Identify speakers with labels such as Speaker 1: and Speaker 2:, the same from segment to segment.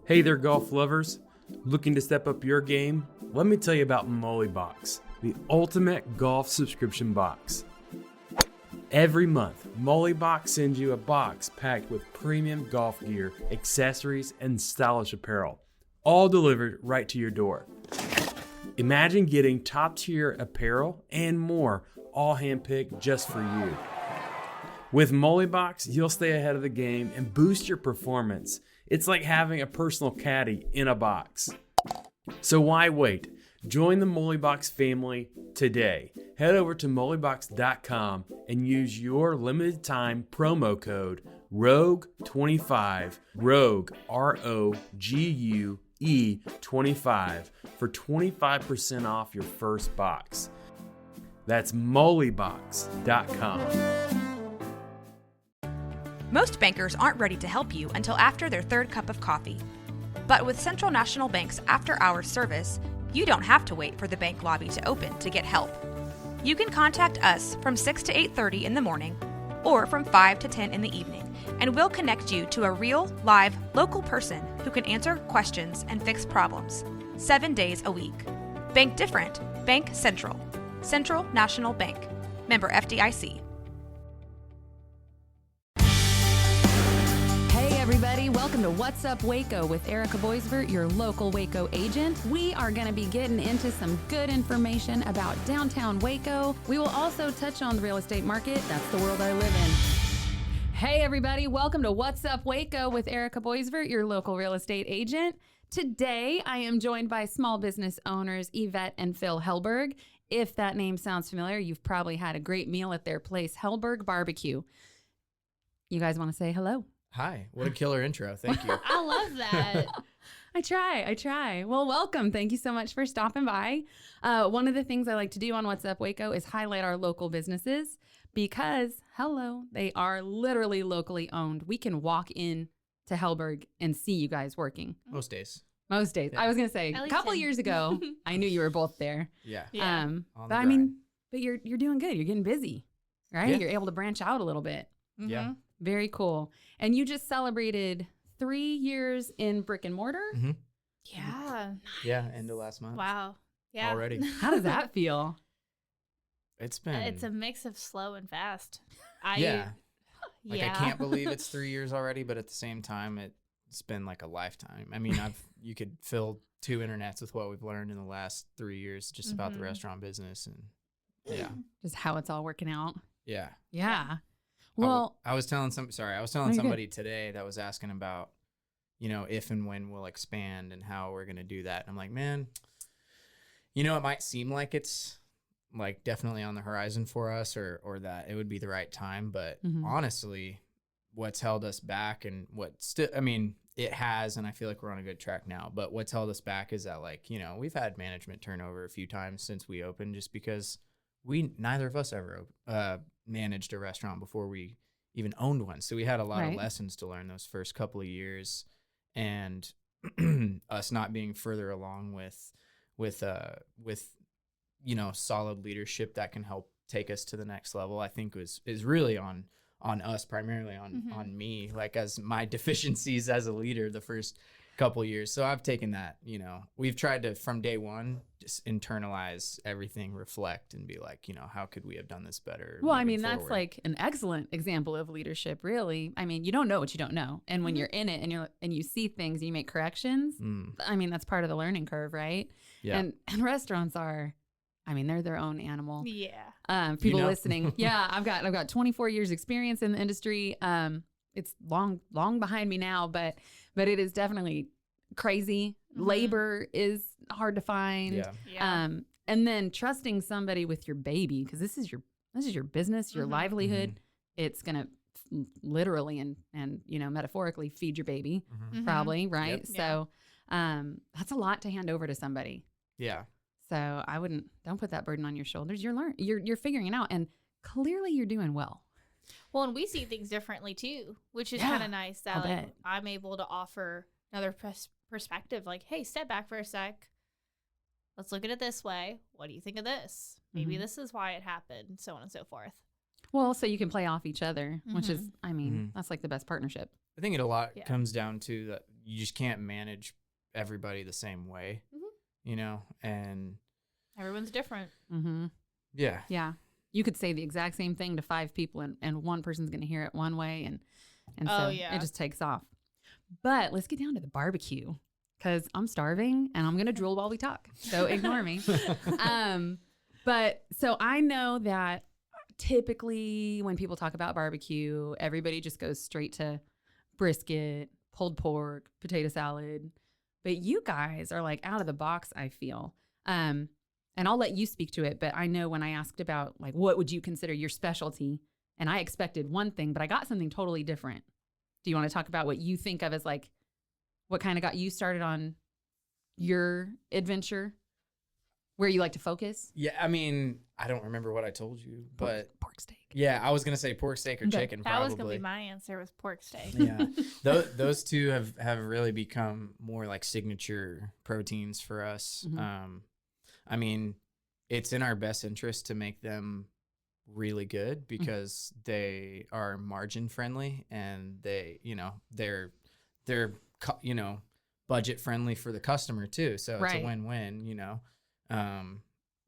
Speaker 1: Hey there, golf lovers. Looking to step up your game? Let me tell you about Mollybox, the ultimate golf subscription box. Every month, Mollybox sends you a box packed with premium golf gear, accessories, and stylish apparel, all delivered right to your door. Imagine getting top-tier apparel and more, all handpicked just for you. With Mollybox, you'll stay ahead of the game and boost your performance. It's like having a personal caddy in a box. So why wait? Join the Mollybox family today. Head over to mollybox.com and use your limited time promo code ROGUE25, ROGUE, ROGUE 25 for 25% off your first box. That's mollybox.com.
Speaker 2: Most bankers aren't ready to help you until after their third cup of coffee. But with Central National Bank's after-hours service, you don't have to wait for the bank lobby to open to get help. You can contact us from 6 to 8:30 in the morning or from 5 to 10 in the evening, and we'll connect you to a real, live, local person who can answer questions and fix problems 7 days a week. Bank different. Bank Central. Central National Bank. Member FDIC.
Speaker 3: Everybody, welcome to What's Up Waco with Erica Boisvert, your local Waco agent. We are going to be getting into some good information about downtown Waco. We will also touch on the real estate market. That's the world I live in. Hey everybody, welcome to What's Up Waco with Erica Boisvert, your local real estate agent. Today, I am joined by small business owners Yvette and Phil Helberg. If that name sounds familiar, you've probably had a great meal at their place, Helberg Barbecue. You guys want to say hello?
Speaker 4: Hi, what a killer intro. Thank you.
Speaker 5: I love that.
Speaker 3: I try. Well, welcome. Thank you so much for stopping by. One of the things I like to do on What's Up Waco is highlight our local businesses because, they are literally locally owned. We can walk in to Helberg and see you guys working.
Speaker 4: Most days.
Speaker 3: Yeah. I was going to say,
Speaker 5: At
Speaker 3: a
Speaker 5: least
Speaker 3: couple
Speaker 5: 10.
Speaker 3: years ago, I knew you were both there.
Speaker 4: Yeah.
Speaker 5: Yeah.
Speaker 3: But I mean, but you're doing good. You're getting busy, right?
Speaker 4: Yeah.
Speaker 3: You're able to branch out a little bit.
Speaker 4: Yeah.
Speaker 3: Very cool. And you just celebrated 3 years in brick and mortar.
Speaker 4: Mm-hmm.
Speaker 5: Yeah.
Speaker 4: Yeah, end of last month.
Speaker 5: Wow. Yeah.
Speaker 4: Already.
Speaker 3: How does that feel?
Speaker 4: It's been.
Speaker 5: It's a mix of slow and fast.
Speaker 4: Yeah. Like,
Speaker 5: yeah.
Speaker 4: I can't believe it's 3 years already, but at the same time, it's been like a lifetime. I mean, you could fill 2 internets with what we've learned in the last 3 years just about the restaurant business. And yeah.
Speaker 3: Just how it's all working out.
Speaker 4: Yeah.
Speaker 3: Yeah. Well,
Speaker 4: I was telling somebody today that was asking about, if and when we'll expand and how we're going to do that. I'm like, man, it might seem like it's like definitely on the horizon for us or that it would be the right time. But honestly, what's held us back and it has, and I feel like we're on a good track now, but what's held us back is that we've had management turnover a few times since we opened just because neither of us ever managed a restaurant before we even owned one. So we had a lot of lessons to learn those first couple of years, and us not being further along with solid leadership that can help take us to the next level, I think is really on us, primarily on me, like as my deficiencies as a leader the first couple years. So I've taken that, we've tried to, from day one, just internalize everything, reflect, and be like, how could we have done this better?
Speaker 3: Well, I mean, that's like an excellent example of leadership, really. I mean, you don't know what you don't know. And when you're in it and you see things and you make corrections, I mean, that's part of the learning curve, right?
Speaker 4: Yeah.
Speaker 3: And restaurants are, I mean, they're their own animal.
Speaker 5: Yeah.
Speaker 3: People listening. Yeah, I've got 24 years experience in the industry. It's long behind me now, but it is definitely crazy. Labor is hard to find.
Speaker 4: Yeah.
Speaker 3: And then trusting somebody with your baby, because this is your business, your livelihood. It's gonna literally and metaphorically feed your baby, probably, right?
Speaker 4: Yep.
Speaker 3: So that's a lot to hand over to somebody.
Speaker 4: Yeah.
Speaker 3: So don't put that burden on your shoulders. You're figuring it out, and clearly you're doing well.
Speaker 5: Well, and we see things differently too, which is kind of nice that I'm able to offer another perspective. Like, hey, step back for a sec. Let's look at it this way. What do you think of this? Maybe this is why it happened, so on and so forth.
Speaker 3: Well, so you can play off each other, which is, I mean, that's like the best partnership.
Speaker 4: I think it a lot comes down to that you just can't manage everybody the same way, you know, and
Speaker 5: everyone's different.
Speaker 3: Mm-hmm.
Speaker 4: Yeah.
Speaker 3: Yeah. You could say the exact same thing to 5 people and one person's going to hear it one way. And so it just takes off. But let's get down to the barbecue because I'm starving and I'm going to drool while we talk. So ignore me. But so I know that typically when people talk about barbecue, everybody just goes straight to brisket, pulled pork, potato salad. But you guys are like out of the box, I feel. And I'll let you speak to it. But I know when I asked about like, what would you consider your specialty? And I expected one thing, but I got something totally different. Do you want to talk about what you think of as like, what kind of got you started on your adventure? Where you like to focus?
Speaker 4: Yeah, I mean, I don't remember what I told you, but
Speaker 3: pork steak.
Speaker 4: Yeah, I was gonna say pork steak or chicken.
Speaker 5: That
Speaker 4: probably.
Speaker 5: was gonna be my answer. Was pork steak.
Speaker 4: Yeah, those two have really become more like signature proteins for us.
Speaker 3: Mm-hmm.
Speaker 4: I mean, it's in our best interest to make them really good because they are margin friendly and they're budget friendly for the customer too. So it's a win-win, you know.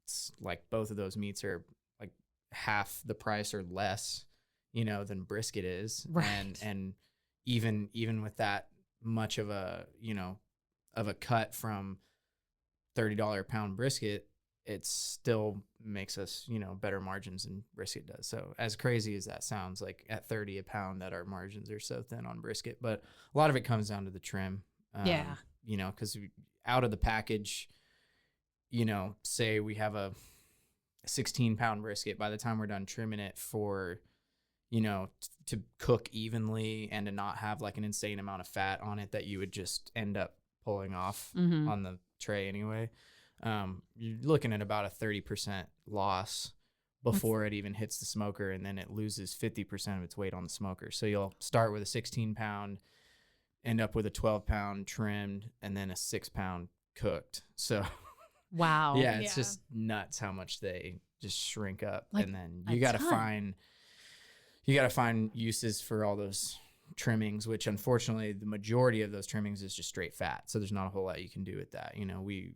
Speaker 4: It's like both of those meats are like half the price or less, you know, than brisket is.
Speaker 3: Right.
Speaker 4: And even with that much of a, you know, of a cut from $30 a pound brisket, it still makes us, you know, better margins than brisket does. So as crazy as that sounds, like at 30 a pound that our margins are so thin on brisket, but a lot of it comes down to the trim. You know, because out of the package, you know, say we have a 16-pound brisket, by the time we're done trimming it for, you know, to cook evenly and to not have like an insane amount of fat on it that you would just end up pulling off on the tray anyway. You're looking at about a 30% loss before it even hits the smoker, and then it loses 50% of its weight on the smoker. So you'll start with a 16-pound, end up with a 12-pound trimmed, and then a 6-pound cooked. So
Speaker 3: wow.
Speaker 4: Yeah, it's just nuts how much they just shrink up.
Speaker 3: Like
Speaker 4: and then you gotta find uses for all those trimmings, which unfortunately the majority of those trimmings is just straight fat. So there's not a whole lot you can do with that. You know, we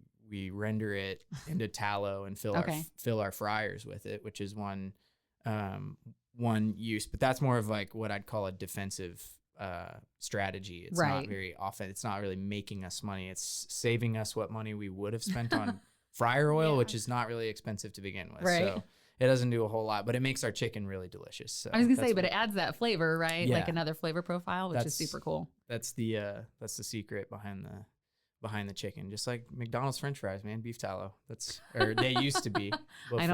Speaker 4: render it into tallow and fill our fryers with it, which is one use, but that's more of like what I'd call a defensive strategy. It's not very often, it's not really making us money. It's saving us what money we would have spent on fryer oil, which is not really expensive to begin with. So it doesn't do a whole lot, but it makes our chicken really delicious. So
Speaker 3: I was gonna say, but it adds that flavor, right? Like another flavor profile, which is super cool.
Speaker 4: That's the secret behind the chicken. Just like McDonald's French fries, man, beef tallow. Or they used to be. Before.
Speaker 3: I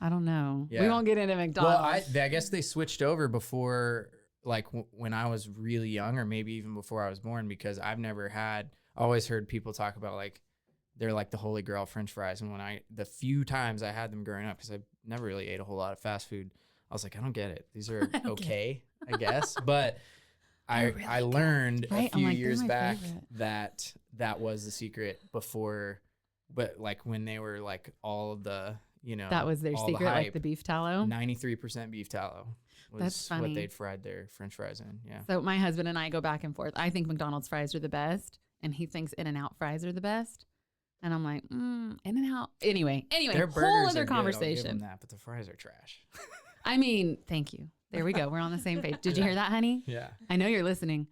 Speaker 3: don't know.
Speaker 4: Yeah.
Speaker 3: We won't get into McDonald's.
Speaker 4: Well, I guess they switched over before, like when I was really young, or maybe even before I was born, because I always heard people talk about like they're like the holy grail French fries. And the few times I had them growing up, because I never really ate a whole lot of fast food, I was like, I don't get it. These are okay, I guess. But I learned a few years back that was the secret before, but like when they were like all the, you know,
Speaker 3: that was their secret, like the beef tallow.
Speaker 4: 93% beef tallow was
Speaker 3: That's funny.
Speaker 4: what they'd fried their French fries in. Yeah.
Speaker 3: So my husband and I go back and forth. I think McDonald's fries are the best, and he thinks In-N-Out fries are the best. And I'm like, In-N-Out. Anyway,
Speaker 4: their
Speaker 3: whole other
Speaker 4: are
Speaker 3: conversation.
Speaker 4: Good, I'll give them that, but the fries are trash.
Speaker 3: I mean, thank you. There we go. We're on the same page. Did you hear that, honey?
Speaker 4: Yeah.
Speaker 3: I know you're listening.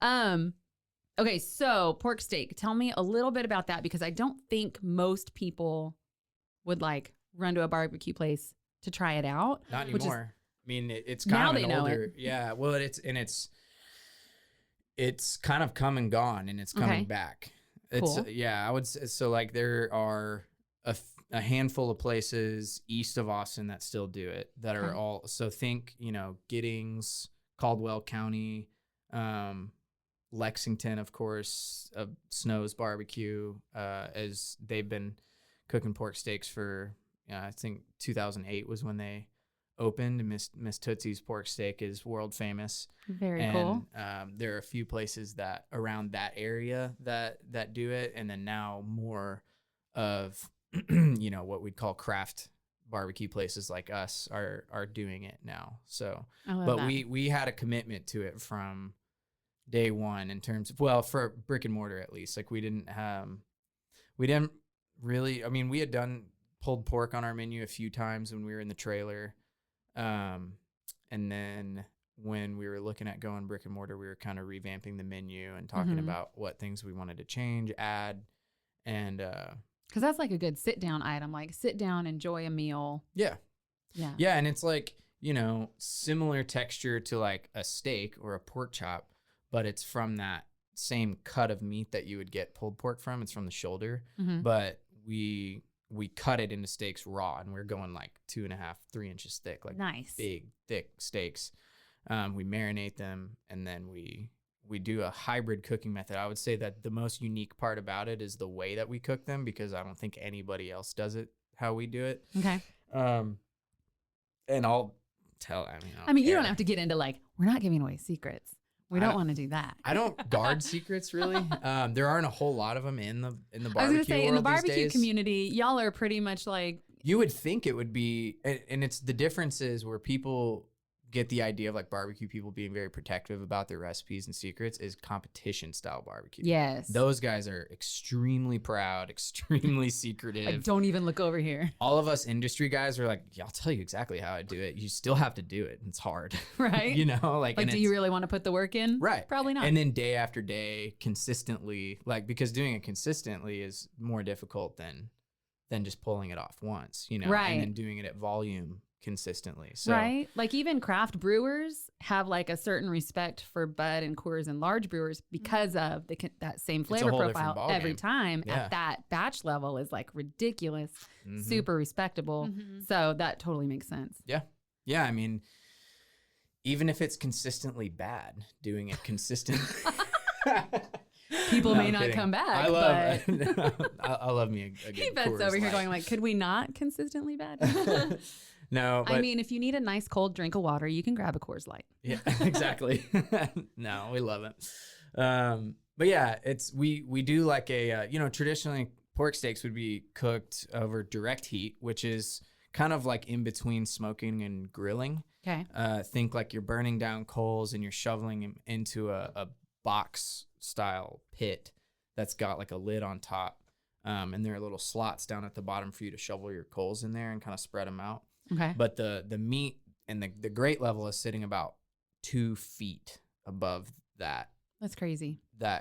Speaker 3: Okay, so pork steak. Tell me a little bit about that, because I don't think most people would like run to a barbecue place to try it out.
Speaker 4: Not anymore. I mean, it's kind of an older. Yeah. Well, it's kind of come and gone, and it's coming back. It's
Speaker 3: cool.
Speaker 4: I would say so. Like there are a handful of places east of Austin that still do it, that are all, so think, you know, Giddings, Caldwell County, Lexington, of course, Snow's Barbecue, as they've been cooking pork steaks for, I think 2008 was when they opened. Miss Tootsie's pork steak is world famous.
Speaker 3: Very cool.
Speaker 4: There are a few places that around that area that do it, and then now more of you know, what we'd call craft barbecue places like us are doing it now. So, but we had a commitment to it from day one in terms of, well, for brick and mortar at least. Like we didn't really, I mean, we had done pulled pork on our menu a few times when we were in the trailer. And then when we were looking at going brick and mortar, we were kind of revamping the menu and talking about what things we wanted to change, add, and
Speaker 3: because that's like a good sit down item, like sit down, enjoy a meal.
Speaker 4: Yeah. And it's like, you know, similar texture to like a steak or a pork chop, but it's from that same cut of meat that you would get pulled pork from. It's from the shoulder, but we cut it into steaks raw, and we're going like 2.5, 3 inches thick, like
Speaker 3: nice,
Speaker 4: big, thick steaks. We marinate them, and then we do a hybrid cooking method. I would say that the most unique part about it is the way that we cook them, because I don't think anybody else does it how we do it.
Speaker 3: Okay.
Speaker 4: And I'll tell,
Speaker 3: I mean, you don't have to get into like, we're not giving away secrets. We don't want to do that.
Speaker 4: I don't guard secrets really. There aren't a whole lot of them in the barbecue
Speaker 3: I was gonna say,
Speaker 4: world
Speaker 3: in the barbecue
Speaker 4: these days.
Speaker 3: community, y'all are pretty much like,
Speaker 4: you would think it would be, and it's the differences where people get the idea of like barbecue people being very protective about their recipes and secrets is competition style barbecue.
Speaker 3: yes,
Speaker 4: Those guys are extremely proud, extremely secretive.
Speaker 3: like, don't even look over here.
Speaker 4: All of us industry guys are like, yeah, I'll tell you exactly how I do it. You still have to do it. It's hard.
Speaker 3: Right.
Speaker 4: You know, like
Speaker 3: do you really want to put the work in?
Speaker 4: Right.
Speaker 3: Probably not.
Speaker 4: And then day after day, consistently, like, because doing it consistently is more difficult than just pulling it off once, you know,
Speaker 3: Right.
Speaker 4: and then doing it at volume consistently. So,
Speaker 3: right. Like even craft brewers have like a certain respect for Bud and Coors and large brewers because of that same flavor
Speaker 4: whole different
Speaker 3: profile every
Speaker 4: ballgame.
Speaker 3: time
Speaker 4: Yeah.
Speaker 3: at that batch level is like ridiculous, super respectable. So that totally makes sense.
Speaker 4: Yeah. Yeah. I mean, even if it's consistently bad, doing it consistently.
Speaker 3: People
Speaker 4: No,
Speaker 3: may
Speaker 4: I'm
Speaker 3: not
Speaker 4: kidding.
Speaker 3: come back.
Speaker 4: I love me a good
Speaker 3: He Bet's
Speaker 4: Coors
Speaker 3: over here
Speaker 4: Light.
Speaker 3: going like, could we not consistently bad?
Speaker 4: No, but
Speaker 3: I mean, if you need a nice cold drink of water, you can grab a Coors Light.
Speaker 4: yeah, exactly. No, we love it. But yeah, we do like a traditionally pork steaks would be cooked over direct heat, which is kind of like in between smoking and grilling.
Speaker 3: Okay.
Speaker 4: Think like you're burning down coals and you're shoveling them into a box style pit that's got like a lid on top. And there are little slots down at the bottom for you to shovel your coals in there and kind of spread them out.
Speaker 3: Okay.
Speaker 4: But the meat and the grate level is sitting about 2 feet above that
Speaker 3: That's crazy.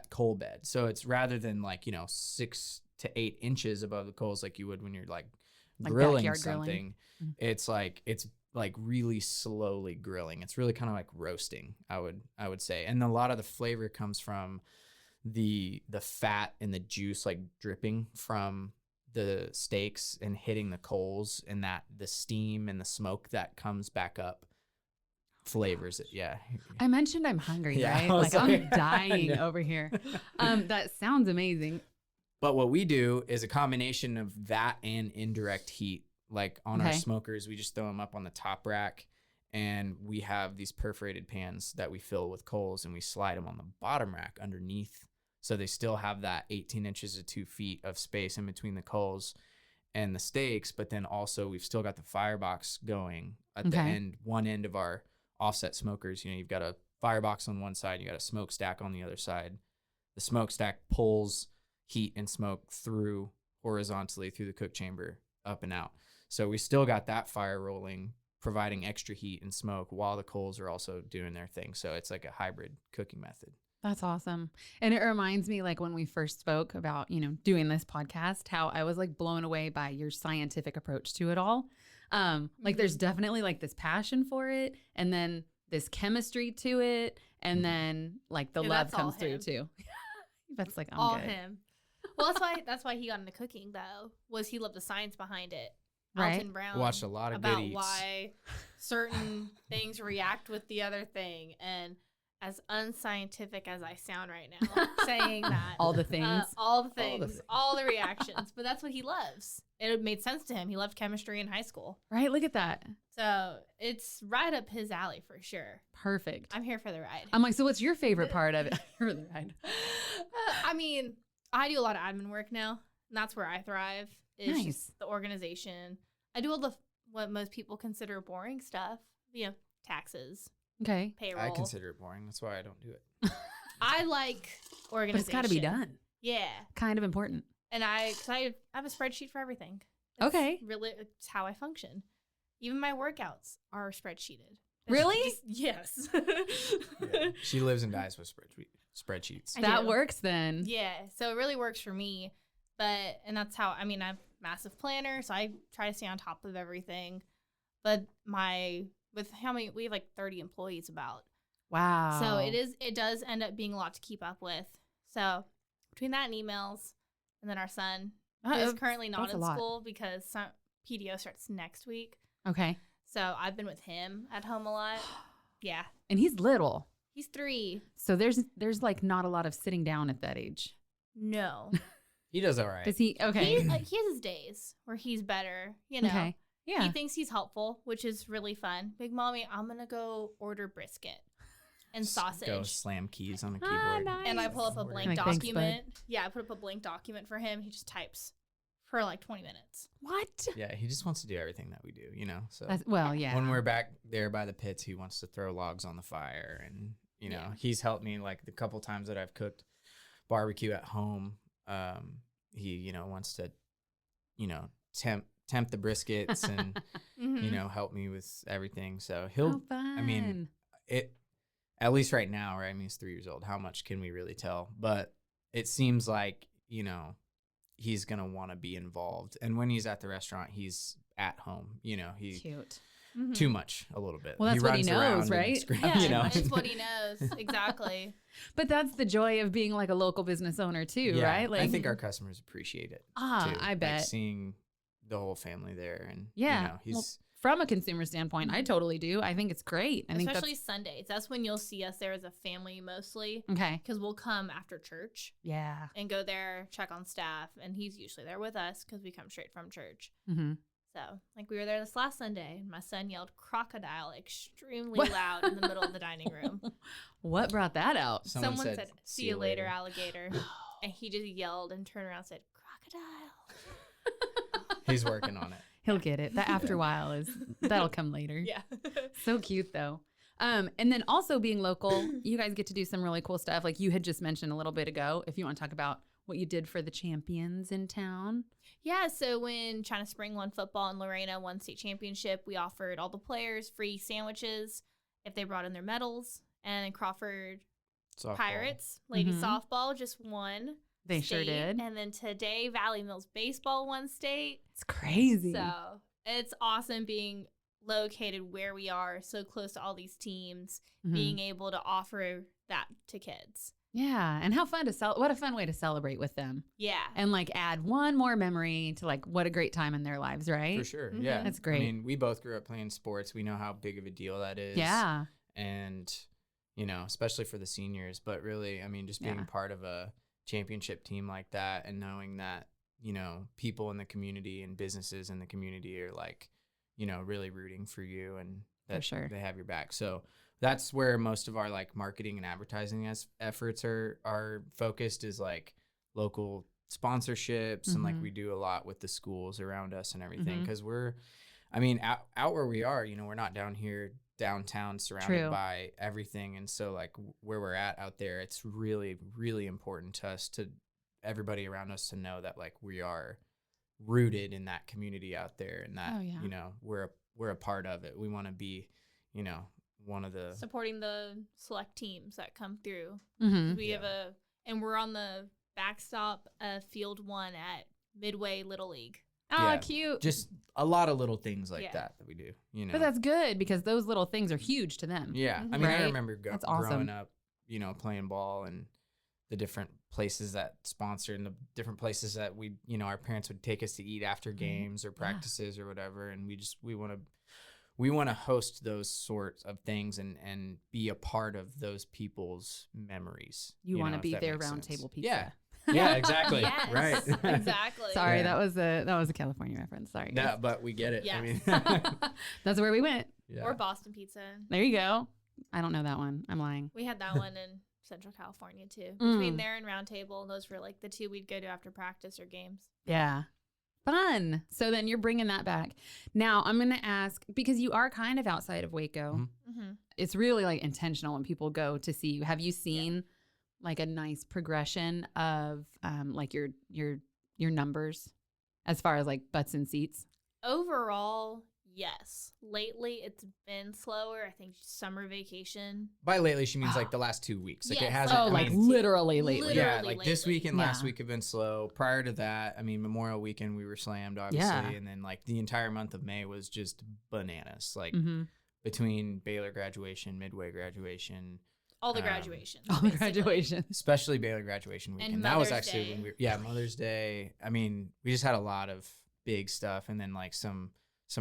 Speaker 4: coal bed. So it's rather than like, 6 to 8 inches above the coals like you would when you're like grilling
Speaker 3: backyard
Speaker 4: something.
Speaker 3: grilling.
Speaker 4: It's like really slowly grilling. It's really kind of like roasting, I would say. And a lot of the flavor comes from the fat and the juice like dripping from the steaks and hitting the coals, and that the steam and the smoke that comes back up flavors it. Yeah.
Speaker 3: I mentioned I'm hungry,
Speaker 4: Yeah,
Speaker 3: right?
Speaker 4: I was
Speaker 3: Like I'm
Speaker 4: like,
Speaker 3: dying
Speaker 4: no.
Speaker 3: over here. That sounds amazing.
Speaker 4: But what we do is a combination of that and indirect heat. Like on our
Speaker 3: Okay.
Speaker 4: smokers, we just throw them up on the top rack, and we have these perforated pans that we fill with coals, and we slide them on the bottom rack underneath. So they still have that 18 inches to 2 feet of space in between the coals and the steaks. But then also we've still got the firebox going at the end, one end of our offset smokers. You've got a firebox on one side, you got a smokestack on the other side. The smokestack pulls heat and smoke through horizontally through the cook chamber up and out. So we still got that fire rolling, providing extra heat and smoke while the coals are also doing their thing. So it's like a hybrid cooking method.
Speaker 3: That's awesome. And it reminds me like when we first spoke about, doing this podcast, how I was like blown away by your scientific approach to it all. Like there's definitely like this passion for it, and then this chemistry to it, and then like the
Speaker 5: Yeah,
Speaker 3: love
Speaker 5: that's all
Speaker 3: comes through
Speaker 5: him.
Speaker 3: too. That's like, I'm
Speaker 5: all
Speaker 3: good.
Speaker 5: him. Well, that's why he got into cooking though. Was he loved the science behind it?
Speaker 3: Right.
Speaker 5: Alton Brown
Speaker 4: Watched a lot of
Speaker 5: about
Speaker 4: Good Eats.
Speaker 5: why certain things react with the other thing, and as unscientific as I sound right now, saying that
Speaker 3: All the things.
Speaker 5: all the things, all the reactions, but that's what he loves. It made sense to him. He loved chemistry in high school,
Speaker 3: Right? Look at that.
Speaker 5: so it's right up his alley for sure.
Speaker 3: Perfect.
Speaker 5: I'm here for the ride.
Speaker 3: I'm like, so what's your favorite part of it? Right.
Speaker 5: I mean, I do a lot of admin work now, and that's where I thrive. Is
Speaker 3: Nice.
Speaker 5: just the organization. I do all the what most people consider boring stuff. Taxes,
Speaker 3: Okay.
Speaker 5: payroll.
Speaker 4: I consider it boring. That's why I don't do it.
Speaker 5: I like
Speaker 3: But
Speaker 5: organization.
Speaker 3: it's got to be done.
Speaker 5: Yeah.
Speaker 3: Kind of important.
Speaker 5: And I have a spreadsheet for everything.
Speaker 3: Okay.
Speaker 5: Really, it's how I function. Even my workouts are spreadsheeted.
Speaker 3: Really?
Speaker 5: Yes.
Speaker 4: Yeah. She lives and dies with spreadsheets.
Speaker 5: I
Speaker 3: That
Speaker 5: do.
Speaker 3: works then.
Speaker 5: Yeah. So it really works for me. And that's how, I'm a massive planner, so I try to stay on top of everything. But we have like 30 employees about.
Speaker 3: Wow.
Speaker 5: So it does end up being a lot to keep up with. So between that and emails, and then our son is currently not in school because PDO starts next week.
Speaker 3: Okay.
Speaker 5: So I've been with him at home a lot. Yeah.
Speaker 3: And he's little.
Speaker 5: He's 3.
Speaker 3: So there's like not a lot of sitting down at that age.
Speaker 5: No.
Speaker 4: He does all right.
Speaker 3: Does he? Okay.
Speaker 5: He has his days where he's better,
Speaker 3: Okay. Yeah.
Speaker 5: He thinks he's helpful, which is really fun. Big Mommy, I'm going to go order brisket and sausage.
Speaker 4: Go slam keys on the keyboard.
Speaker 3: Nice.
Speaker 5: And I pull up a blank
Speaker 3: Like, thanks,
Speaker 5: document. I put up a blank document for him. He just types for like 20 minutes.
Speaker 3: What?
Speaker 4: Yeah, he just wants to do everything that we do, So
Speaker 3: Yeah.
Speaker 4: when we're back there by the pits, he wants to throw logs on the fire, and he's helped me like the couple times that I've cooked barbecue at home. He wants to tempt the briskets and help me with everything. So he'll.
Speaker 3: How fun.
Speaker 4: I mean, at least right now, right? I mean, he's 3 years old. How much can we really tell? But it seems like he's gonna want to be involved. And when he's at the restaurant, he's at home. He's
Speaker 3: Cute.
Speaker 4: too much a little bit.
Speaker 3: Well, that's what he
Speaker 4: runs
Speaker 3: knows,
Speaker 4: around and
Speaker 3: right?
Speaker 4: screams,
Speaker 5: Yeah, it's what he knows. Exactly.
Speaker 3: But that's the joy of being like a local business owner too,
Speaker 4: Yeah,
Speaker 3: right? Like
Speaker 4: I think our customers appreciate it. Too.
Speaker 3: I bet.
Speaker 4: Like seeing the whole family there, and he's.
Speaker 3: Well, from a consumer standpoint, I totally do. I think it's great. I think
Speaker 5: Especially Sundays. That's when you'll see us there as a family mostly.
Speaker 3: Okay.
Speaker 5: Because we'll come after church
Speaker 3: Yeah.
Speaker 5: and go there, check on staff. And he's usually there with us because we come straight from church.
Speaker 3: Mm-hmm.
Speaker 5: So, like, we were there this last Sunday, and my son yelled crocodile extremely loud in the middle of the dining room.
Speaker 3: What brought that out?
Speaker 4: Someone
Speaker 5: said, see you later, alligator. And he just yelled and turned around and said, crocodile.
Speaker 4: He's working on it.
Speaker 3: He'll get it. The after while that'll come later.
Speaker 5: Yeah.
Speaker 3: So cute though. And then also being local, you guys get to do some really cool stuff. Like you had just mentioned a little bit ago, if you want to talk about what you did for the champions in town.
Speaker 5: Yeah, so when China Spring won football and Lorena won state championship, we offered all the players free sandwiches if they brought in their medals. And Crawford
Speaker 4: Softball.
Speaker 5: Pirates, ladies
Speaker 3: Mhm.
Speaker 5: softball, just won.
Speaker 3: They sure
Speaker 5: state.
Speaker 3: did.
Speaker 5: And then today, Valley Mills baseball won state.
Speaker 3: It's crazy.
Speaker 5: So it's awesome being located where we are, so close to all these teams,
Speaker 3: Mhm.
Speaker 5: being able to offer that to kids.
Speaker 3: Yeah. And how fun to what a fun way to celebrate with them.
Speaker 5: Yeah.
Speaker 3: And like add one more memory to like what a great time in their lives, right?
Speaker 4: For sure.
Speaker 5: Mhm.
Speaker 4: Yeah.
Speaker 3: That's great.
Speaker 4: I mean, we both grew up playing sports. We know how big of a deal that is.
Speaker 3: Yeah.
Speaker 4: And, especially for the seniors, but really, I mean, just being
Speaker 3: Yeah.
Speaker 4: part of a championship team like that and knowing that, people in the community and businesses in the community are like, really rooting for you and that
Speaker 3: For sure.
Speaker 4: they have your back. So that's where most of our like marketing and advertising efforts are focused, is like local sponsorships. And like
Speaker 3: Mhm.
Speaker 4: we do a lot with the schools around us and everything.
Speaker 3: Mhm.
Speaker 4: Cause out where we are, we're not down here downtown surrounded
Speaker 3: True.
Speaker 4: by everything. And so like where we're at out there, it's really, really important to us, to everybody around us, to know that like we are rooted in that community out there, and that,
Speaker 3: Oh, yeah.
Speaker 4: we're a part of it. We want to be, one of the,
Speaker 5: Supporting the select teams that come through.
Speaker 3: Mm-hmm.
Speaker 5: We have and we're on the backstop of Field 1 at Midway Little League.
Speaker 3: Oh,
Speaker 4: Yeah.
Speaker 3: cute.
Speaker 4: just a lot of little things like
Speaker 5: Yeah.
Speaker 4: that we do,
Speaker 3: But that's good because those little things are huge to them.
Speaker 4: Yeah. I mean,
Speaker 3: Right?
Speaker 4: I remember
Speaker 3: That's awesome.
Speaker 4: growing up, playing ball, and the different places that sponsored, and the different places that our parents would take us to eat after games or practices or whatever. And we want to host those sorts of things and be a part of those people's memories.
Speaker 3: You want to
Speaker 4: if
Speaker 3: be
Speaker 4: that
Speaker 3: their
Speaker 4: makes
Speaker 3: round
Speaker 4: sense.
Speaker 3: table pizza.
Speaker 4: Yeah. Yeah, exactly.
Speaker 5: Yes,
Speaker 4: Right.
Speaker 5: exactly.
Speaker 3: Sorry,
Speaker 4: Yeah.
Speaker 3: that was a California reference. Sorry.
Speaker 4: No, but we get it.
Speaker 5: Yes.
Speaker 4: I mean,
Speaker 3: That's where we went.
Speaker 4: yeah.
Speaker 5: Or Boston Pizza.
Speaker 3: There you go. I don't know that one. I'm lying.
Speaker 5: We had that one in Central California too.
Speaker 3: Mm.
Speaker 5: Between there and Round Table, those were like the two we'd go to after practice or games.
Speaker 3: Yeah. Fun. So then you're bringing that back. Now I'm going to ask, because you are kind of outside of Waco.
Speaker 4: Mhm.
Speaker 5: Mm-hmm.
Speaker 3: It's really like intentional when people go to see you. Have you seen like a nice progression of like your numbers as far as like butts and seats?
Speaker 5: Overall, yes. Lately, it's been slower. I think summer vacation.
Speaker 4: By lately, she means like the last 2 weeks. Like
Speaker 5: Yes.
Speaker 4: it hasn't.
Speaker 3: Oh,
Speaker 4: I
Speaker 3: like
Speaker 4: mean,
Speaker 3: literally lately.
Speaker 4: yeah,
Speaker 5: Literally
Speaker 4: like this
Speaker 5: lately.
Speaker 4: week and last
Speaker 3: Yeah.
Speaker 4: week have been slow. Prior to that, I mean, Memorial Weekend we were slammed, obviously,
Speaker 3: Yeah.
Speaker 4: and then like the entire month of May was just bananas. Like
Speaker 3: Mm-hmm.
Speaker 4: between Baylor graduation, Midway graduation,
Speaker 5: All the graduations.
Speaker 3: All the
Speaker 5: basically.
Speaker 3: graduation.
Speaker 4: especially Baylor graduation weekend.
Speaker 5: And
Speaker 4: That was
Speaker 5: Mother's
Speaker 4: actually
Speaker 5: Day.
Speaker 4: when Mother's Day. I mean, we just had a lot of big stuff, and then like some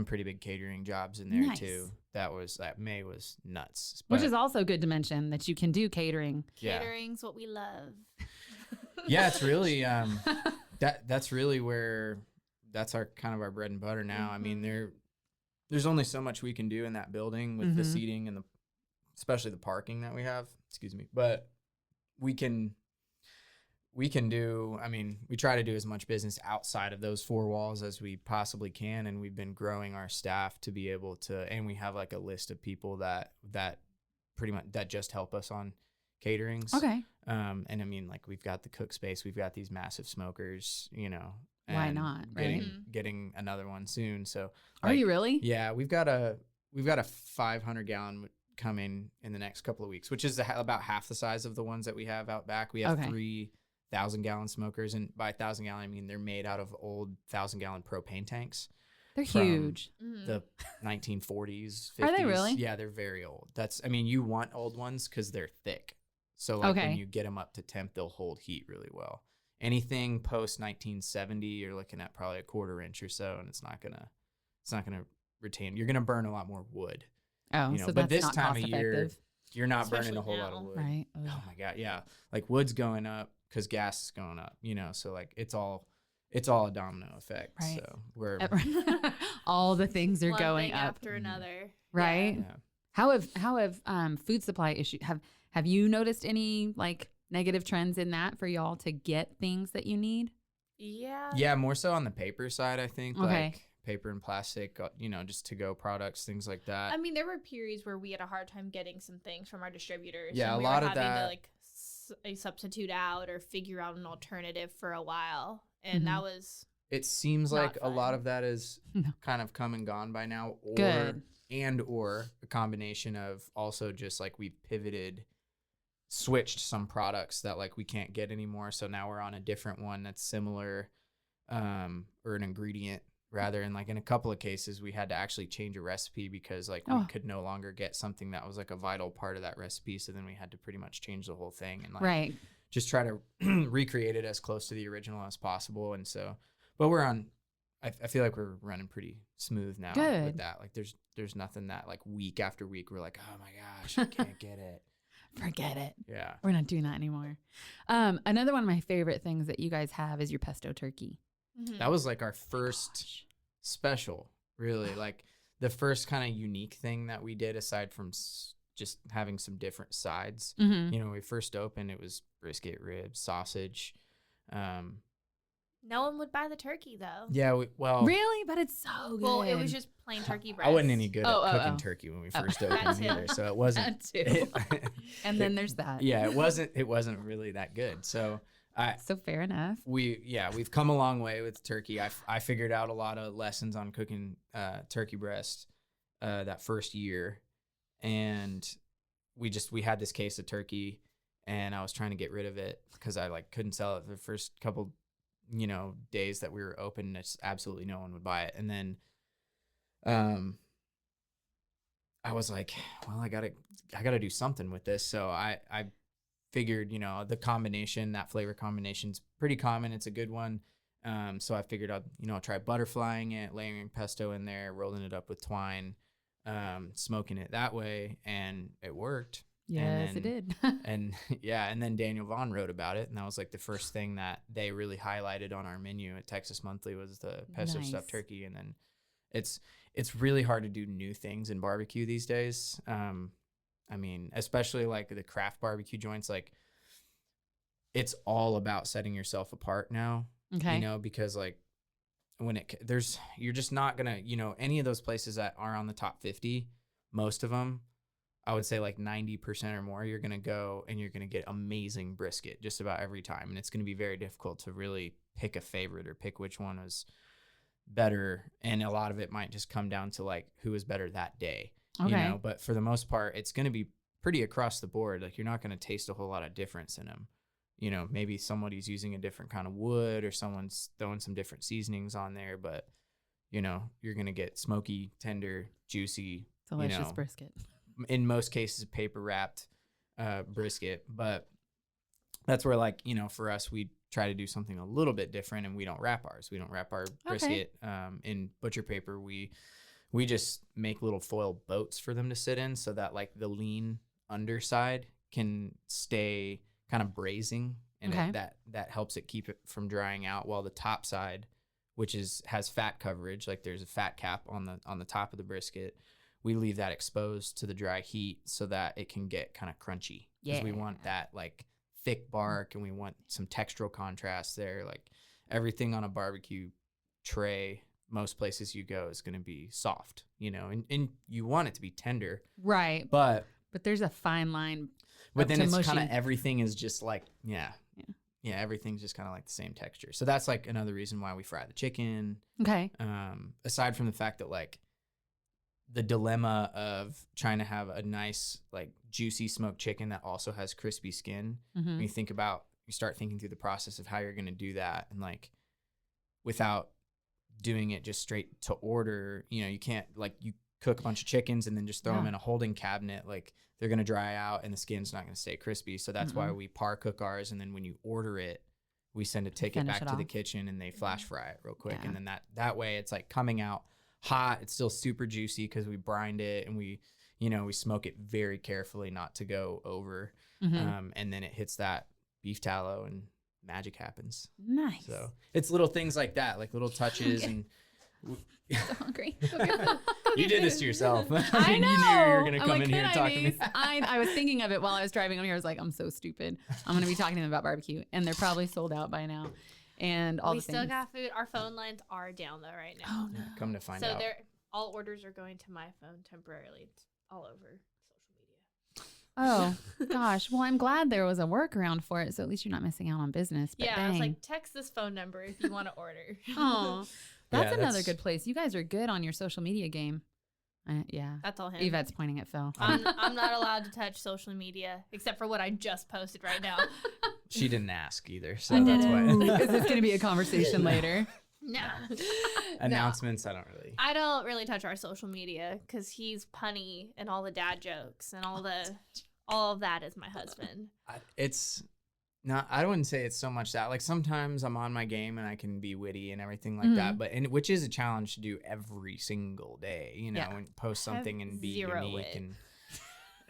Speaker 4: pretty big catering jobs in there
Speaker 3: Nice.
Speaker 4: too. That May was nuts.
Speaker 3: Which
Speaker 4: But,
Speaker 3: is also good to mention that you can do catering.
Speaker 4: yeah.
Speaker 5: Catering's what we love.
Speaker 4: Yeah, it's really that's really where that's our kind of our bread and butter now. I mean, there's only so much we can do in that building with the
Speaker 3: Mhm.
Speaker 4: seating and especially the parking that we have. Excuse me, but we can do. I mean, we try to do as much business outside of those four walls as we possibly can, and we've been growing our staff to be able to. And we have like a list of people that pretty much that just help us on caterings.
Speaker 3: Okay.
Speaker 4: And I mean, like we've got the cook space, we've got these massive smokers,
Speaker 3: Why
Speaker 4: and
Speaker 3: not, right?
Speaker 4: Getting another one soon. So
Speaker 3: Are you really?
Speaker 4: Yeah, we've got a 500 gallon coming in the next couple of weeks, which is about half the size of the ones that we have out back. We have
Speaker 3: Okay.
Speaker 4: 3,000 gallon smokers, and by 1,000 gallon, I mean they're made out of old 1,000 gallon propane tanks.
Speaker 3: They're
Speaker 4: From
Speaker 3: huge.
Speaker 4: The 1940s, 50s.
Speaker 3: Are they really?
Speaker 4: Yeah, they're very old. You want old ones because they're thick. So like
Speaker 3: Okay.
Speaker 4: when you get them up to temp, they'll hold heat really well. Anything post 1970, you're looking at probably a 1/4 inch or so, and it's not gonna retain. You're gonna burn a lot more wood.
Speaker 3: Oh, so
Speaker 4: but
Speaker 3: that's
Speaker 4: this
Speaker 3: not
Speaker 4: time
Speaker 3: cost
Speaker 4: of year,
Speaker 3: effective.
Speaker 4: you're not
Speaker 5: Especially
Speaker 4: burning a whole lot
Speaker 5: now.
Speaker 4: of wood.
Speaker 3: Right.
Speaker 4: Oh my god, yeah. Like wood's going up because gas is going up. So like it's all a domino effect.
Speaker 3: Right.
Speaker 4: So we're
Speaker 3: All the things are
Speaker 5: One
Speaker 3: going
Speaker 5: thing
Speaker 3: up.
Speaker 5: after another.
Speaker 3: Right.
Speaker 4: yeah.
Speaker 3: How have food supply issues have you noticed any like negative trends in that for y'all to get things that you need?
Speaker 5: Yeah.
Speaker 4: Yeah, more so on the paper side, I think.
Speaker 3: Okay.
Speaker 4: Like paper and plastic, just to-go products, things like that.
Speaker 5: I mean, there were periods where we had a hard time getting some things from our distributors.
Speaker 4: Yeah,
Speaker 5: and
Speaker 4: a
Speaker 5: we
Speaker 4: lot
Speaker 5: were
Speaker 4: of
Speaker 5: having
Speaker 4: that-
Speaker 5: to like a substitute out or figure out an alternative for a while, and that was
Speaker 4: It seems
Speaker 5: Not
Speaker 4: like a lot
Speaker 5: fun.
Speaker 4: of that is
Speaker 3: No.
Speaker 4: kind of come and gone by now.
Speaker 3: Good.
Speaker 4: Or a combination of also just like we've switched some products that like we can't get anymore. So now we're on a different one that's similar, or an ingredient rather. And like in a couple of cases, we had to actually change a recipe because like we could no longer get something that was like a vital part of that recipe. So then we had to pretty much change the whole thing and like
Speaker 3: Right.
Speaker 4: just try to recreate it as close to the original as possible. And so, but I feel like we're running pretty smooth now
Speaker 3: Good.
Speaker 4: with that. Like there's nothing that like week after week we're like, oh my gosh, I can't get it.
Speaker 3: Forget it.
Speaker 4: Yeah.
Speaker 3: We're not doing that anymore. Another one of my favorite things that you guys have is your pesto turkey.
Speaker 4: That was like our first special, really. Like the first kind of unique thing that we did aside from just having some different sides.
Speaker 3: Mm-hmm.
Speaker 4: When we first opened, it was brisket, ribs, sausage.
Speaker 5: no one would buy the turkey though.
Speaker 4: Yeah,
Speaker 3: Really? But it's so good.
Speaker 5: Well, it was just plain turkey breast.
Speaker 4: I wasn't any good
Speaker 3: Oh,
Speaker 4: at
Speaker 3: oh,
Speaker 4: cooking
Speaker 3: oh.
Speaker 4: turkey when we
Speaker 3: Oh.
Speaker 4: first
Speaker 5: That
Speaker 4: opened
Speaker 5: too.
Speaker 4: either, so it wasn't.
Speaker 3: That too. And then there's that.
Speaker 4: Yeah, it wasn't really that good. So
Speaker 3: So fair enough.
Speaker 4: we've come a long way with turkey. I figured out a lot of lessons on cooking turkey breast that first year, and we had this case of turkey, and I was trying to get rid of it because I like couldn't sell it the first couple days that we were open. It's absolutely no one would buy it, and then I was like, well, I gotta do something with this. So I figured, the combination, that flavor combination's pretty common. It's a good one. So I figured I'll try butterflying it, layering pesto in there, rolling it up with twine, smoking it that way, and it worked.
Speaker 3: Yes,
Speaker 4: And
Speaker 3: it did.
Speaker 4: And and then Daniel Vaughn wrote about it, and that was like the first thing that they really highlighted on our menu at Texas Monthly was the pesto stuffed
Speaker 3: Nice.
Speaker 4: turkey. And then it's really hard to do new things in barbecue these days. I mean, especially like the craft barbecue joints, like it's all about setting yourself apart now.
Speaker 3: Okay.
Speaker 4: Because like you're just not gonna, any of those places that are on the top 50, most of them I would say like 90% or more, you're going to go and you're going to get amazing brisket just about every time. And it's going to be very difficult to really pick a favorite or pick which one was better. And a lot of it might just come down to like who was better that day, you know, but for the most part, it's going to be pretty across the board. Like you're not going to taste a whole lot of difference in them. You know, maybe somebody's using a different kind of wood or someone's throwing some different seasonings on there, but you know, you're going to get smoky, tender, juicy,
Speaker 3: delicious brisket.
Speaker 4: In most cases, paper wrapped brisket. But that's where, like, you know, for us, we try to do something a little bit different, and we don't wrap ours. We don't wrap our brisket in butcher paper. We just make little foil boats for them to sit in so that like the lean underside can stay kind of braising, and that helps it keep it from drying out, while the top side, which has fat coverage, like there's a fat cap on the top of the brisket, we leave that exposed to the dry heat so that it can get kind of crunchy. Because we want that like thick bark, and we want some textural contrast there. Like everything on a barbecue tray, most places you go, is going to be soft, you know, and you want it to be tender.
Speaker 3: Right.
Speaker 4: But
Speaker 3: there's a fine line.
Speaker 4: But then it's kind of everything is just like, everything's just kind of like the same texture. So that's like another reason why we fry the chicken.
Speaker 3: Okay.
Speaker 4: Aside from the fact that like the dilemma of trying to have a nice like juicy smoked chicken that also has crispy skin. When you start thinking through the process of how you're going to do that, and like without doing it just straight to order, you know, you can't like you cook a bunch of chickens and then just throw them in a holding cabinet. Like they're going to dry out and the skin's not going to stay crispy. So that's why we par cook ours. And then when you order it, we send a ticket back to the kitchen and they flash fry it real quick. And then that way it's like coming out hot. It's still super juicy because we brined it, and we smoke it very carefully not to go over. And then it hits that beef tallow and magic happens.
Speaker 3: Nice.
Speaker 4: So it's little things like that, like little touches. And
Speaker 3: so hungry.
Speaker 4: You did this to yourself.
Speaker 3: I know.
Speaker 4: You knew you were going to come in here and talk to me.
Speaker 3: I was thinking of it while I was driving over here. I was like, I'm so stupid. I'm going to be talking to them about barbecue, and they're probably sold out by now. And all
Speaker 5: we
Speaker 3: the things.
Speaker 5: still got food. Our phone lines are down though right now.
Speaker 3: Oh no.
Speaker 4: Come to find out.
Speaker 5: So all orders are going to my phone temporarily. It's all over social media.
Speaker 3: Oh gosh. Well, I'm glad there was a workaround for it, so at least you're not missing out on business. But
Speaker 5: I was like, text this phone number if you want to order.
Speaker 3: Oh, that's another good place. You guys are good on your social media game.
Speaker 5: That's all him.
Speaker 3: Yvette's pointing at Phil.
Speaker 5: I'm not allowed to touch social media except for what I just posted right now.
Speaker 4: She didn't ask either, so that's why.
Speaker 3: Is this going to be a conversation later?
Speaker 5: No.
Speaker 4: Announcements, I don't really
Speaker 5: touch our social media because he's punny and all the dad jokes and all of that is my husband.
Speaker 4: I wouldn't say it's so much that. Like sometimes I'm on my game and I can be witty and everything like that, which is a challenge to do every single day, you know, and post something and be unique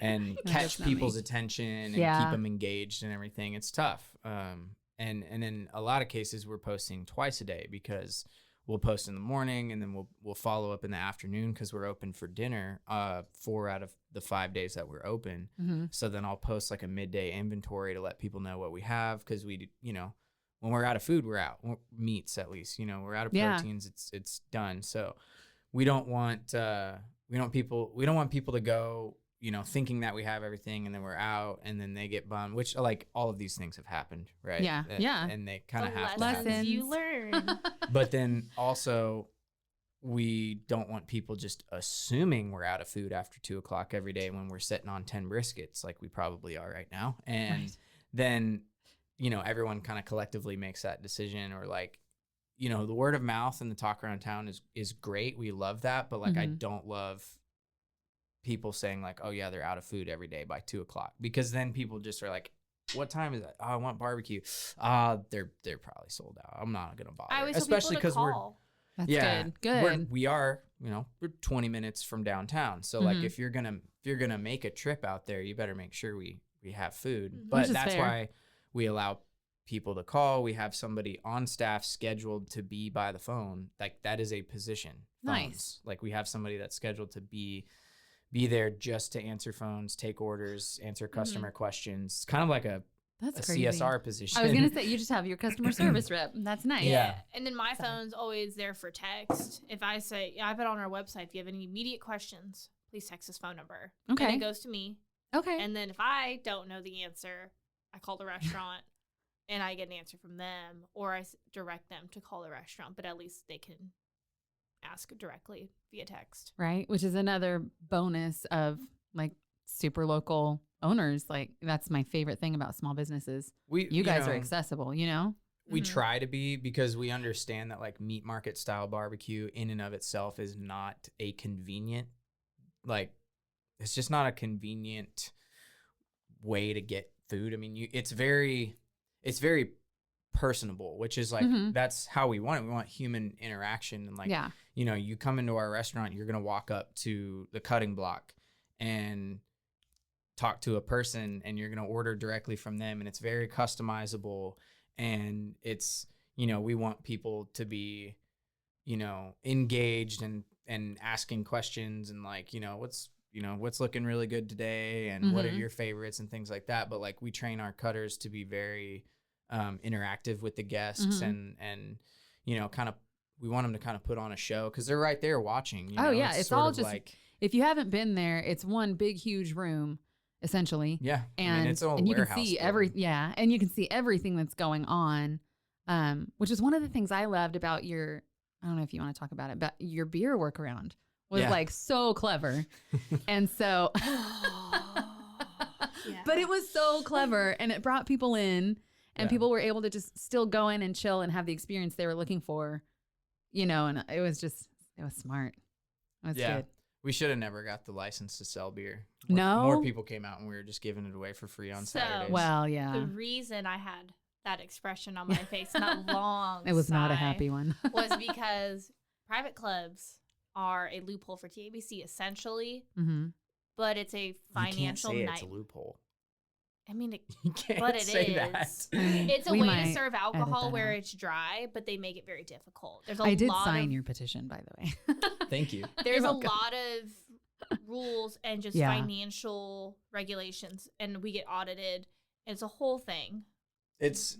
Speaker 4: and catch people's attention and keep them engaged and everything. It's tough. And in a lot of cases we're posting twice a day because we'll post in the morning and then we'll follow up in the afternoon because we're open for dinner 4 out of the 5 days that we're open. So then I'll post like a midday inventory to let people know what we have, because we, you know, when we're out of food, we're out. Meats, at least, you know, we're out of proteins. It's done. So we don't want people to go, you know, thinking that we have everything and then we're out and then they get bummed, which like all of these things have happened, right?
Speaker 3: Yeah.
Speaker 4: And they kind of have
Speaker 5: lessons
Speaker 4: to happen.
Speaker 5: you learn.
Speaker 4: But then also we don't want people just assuming we're out of food after 2:00 every day when we're sitting on 10 briskets like we probably are right now. And then, you know, everyone kind of collectively makes that decision, or like, you know, the word of mouth and the talk around town is great. We love that. But like, I don't love people saying like, oh yeah, they're out of food every day by 2:00, because then people just are like, what time is it? Oh, I want barbecue. They're probably sold out. I'm not gonna bother.
Speaker 5: I always
Speaker 4: especially because
Speaker 3: That's
Speaker 4: good. We are, you know, we're 20 minutes from downtown. So like if you're gonna make a trip out there, you better make sure we have food. But that's why we allow people to call. We have somebody on staff scheduled to be by the phone. Like that is a position.
Speaker 3: Nice.
Speaker 4: Like we have somebody that's scheduled to be there just to answer phones, take orders, answer customer questions. Kind of like a CSR position.
Speaker 3: I was going to say, you just have your customer service rep. That's nice.
Speaker 5: Yeah. And then my phone's always there for text. If I say, I have it on our website, if you have any immediate questions, please text this phone number.
Speaker 3: Okay.
Speaker 5: And it goes to me.
Speaker 3: Okay.
Speaker 5: And then if I don't know the answer, I call the restaurant and I get an answer from them, or I direct them to call the restaurant, but at least they can ask directly via text.
Speaker 3: Right. Which is another bonus of like super local owners. Like that's my favorite thing about small businesses. You guys are accessible, you know?
Speaker 4: We try to be, because we understand that like meat market style barbecue in and of itself is not a convenient, like it's just not a convenient way to get food. I mean, it's very personable, which is like, that's how we want it. We want human interaction. And like, you know, you come into our restaurant, you're going to walk up to the cutting block and talk to a person, and you're going to order directly from them. And it's very customizable. And it's, you know, we want people to be, you know, engaged and asking questions and like, you know, what's looking really good today and what are your favorites and things like that. But like we train our cutters to be very interactive with the guests and, you know, kind of, we want them to kind of put on a show because they're right there watching. You know?
Speaker 3: Yeah. It's all just like, if you haven't been there, it's one big, huge room. Essentially. Yeah. And, I mean, it's all and you can see and you can see everything that's going on. Which is one of the things I loved about I don't know if you want to talk about it, but your beer workaround was like so clever. And so but it was so clever and it brought people in and people were able to just still go in and chill and have the experience they were looking for, you know, and it was smart. It was good.
Speaker 4: We should have never got the license to sell beer.
Speaker 3: No.
Speaker 4: More people came out and we were just giving it away for free on Saturdays.
Speaker 3: Well, yeah.
Speaker 5: The reason I had that expression on my face not long
Speaker 3: it was not a happy one.
Speaker 5: was because private clubs are a loophole for TABC essentially, but it's a financial
Speaker 4: you can't say
Speaker 5: night.
Speaker 4: It's a loophole.
Speaker 5: I mean,
Speaker 4: you can't
Speaker 5: but it
Speaker 4: say
Speaker 5: is.
Speaker 4: That.
Speaker 5: It's a way to serve alcohol where it's dry, but they make it very difficult.
Speaker 3: I did sign your petition, by the way.
Speaker 4: Thank you.
Speaker 5: There's a lot of rules and just financial regulations, and we get audited. It's a whole thing.
Speaker 4: It's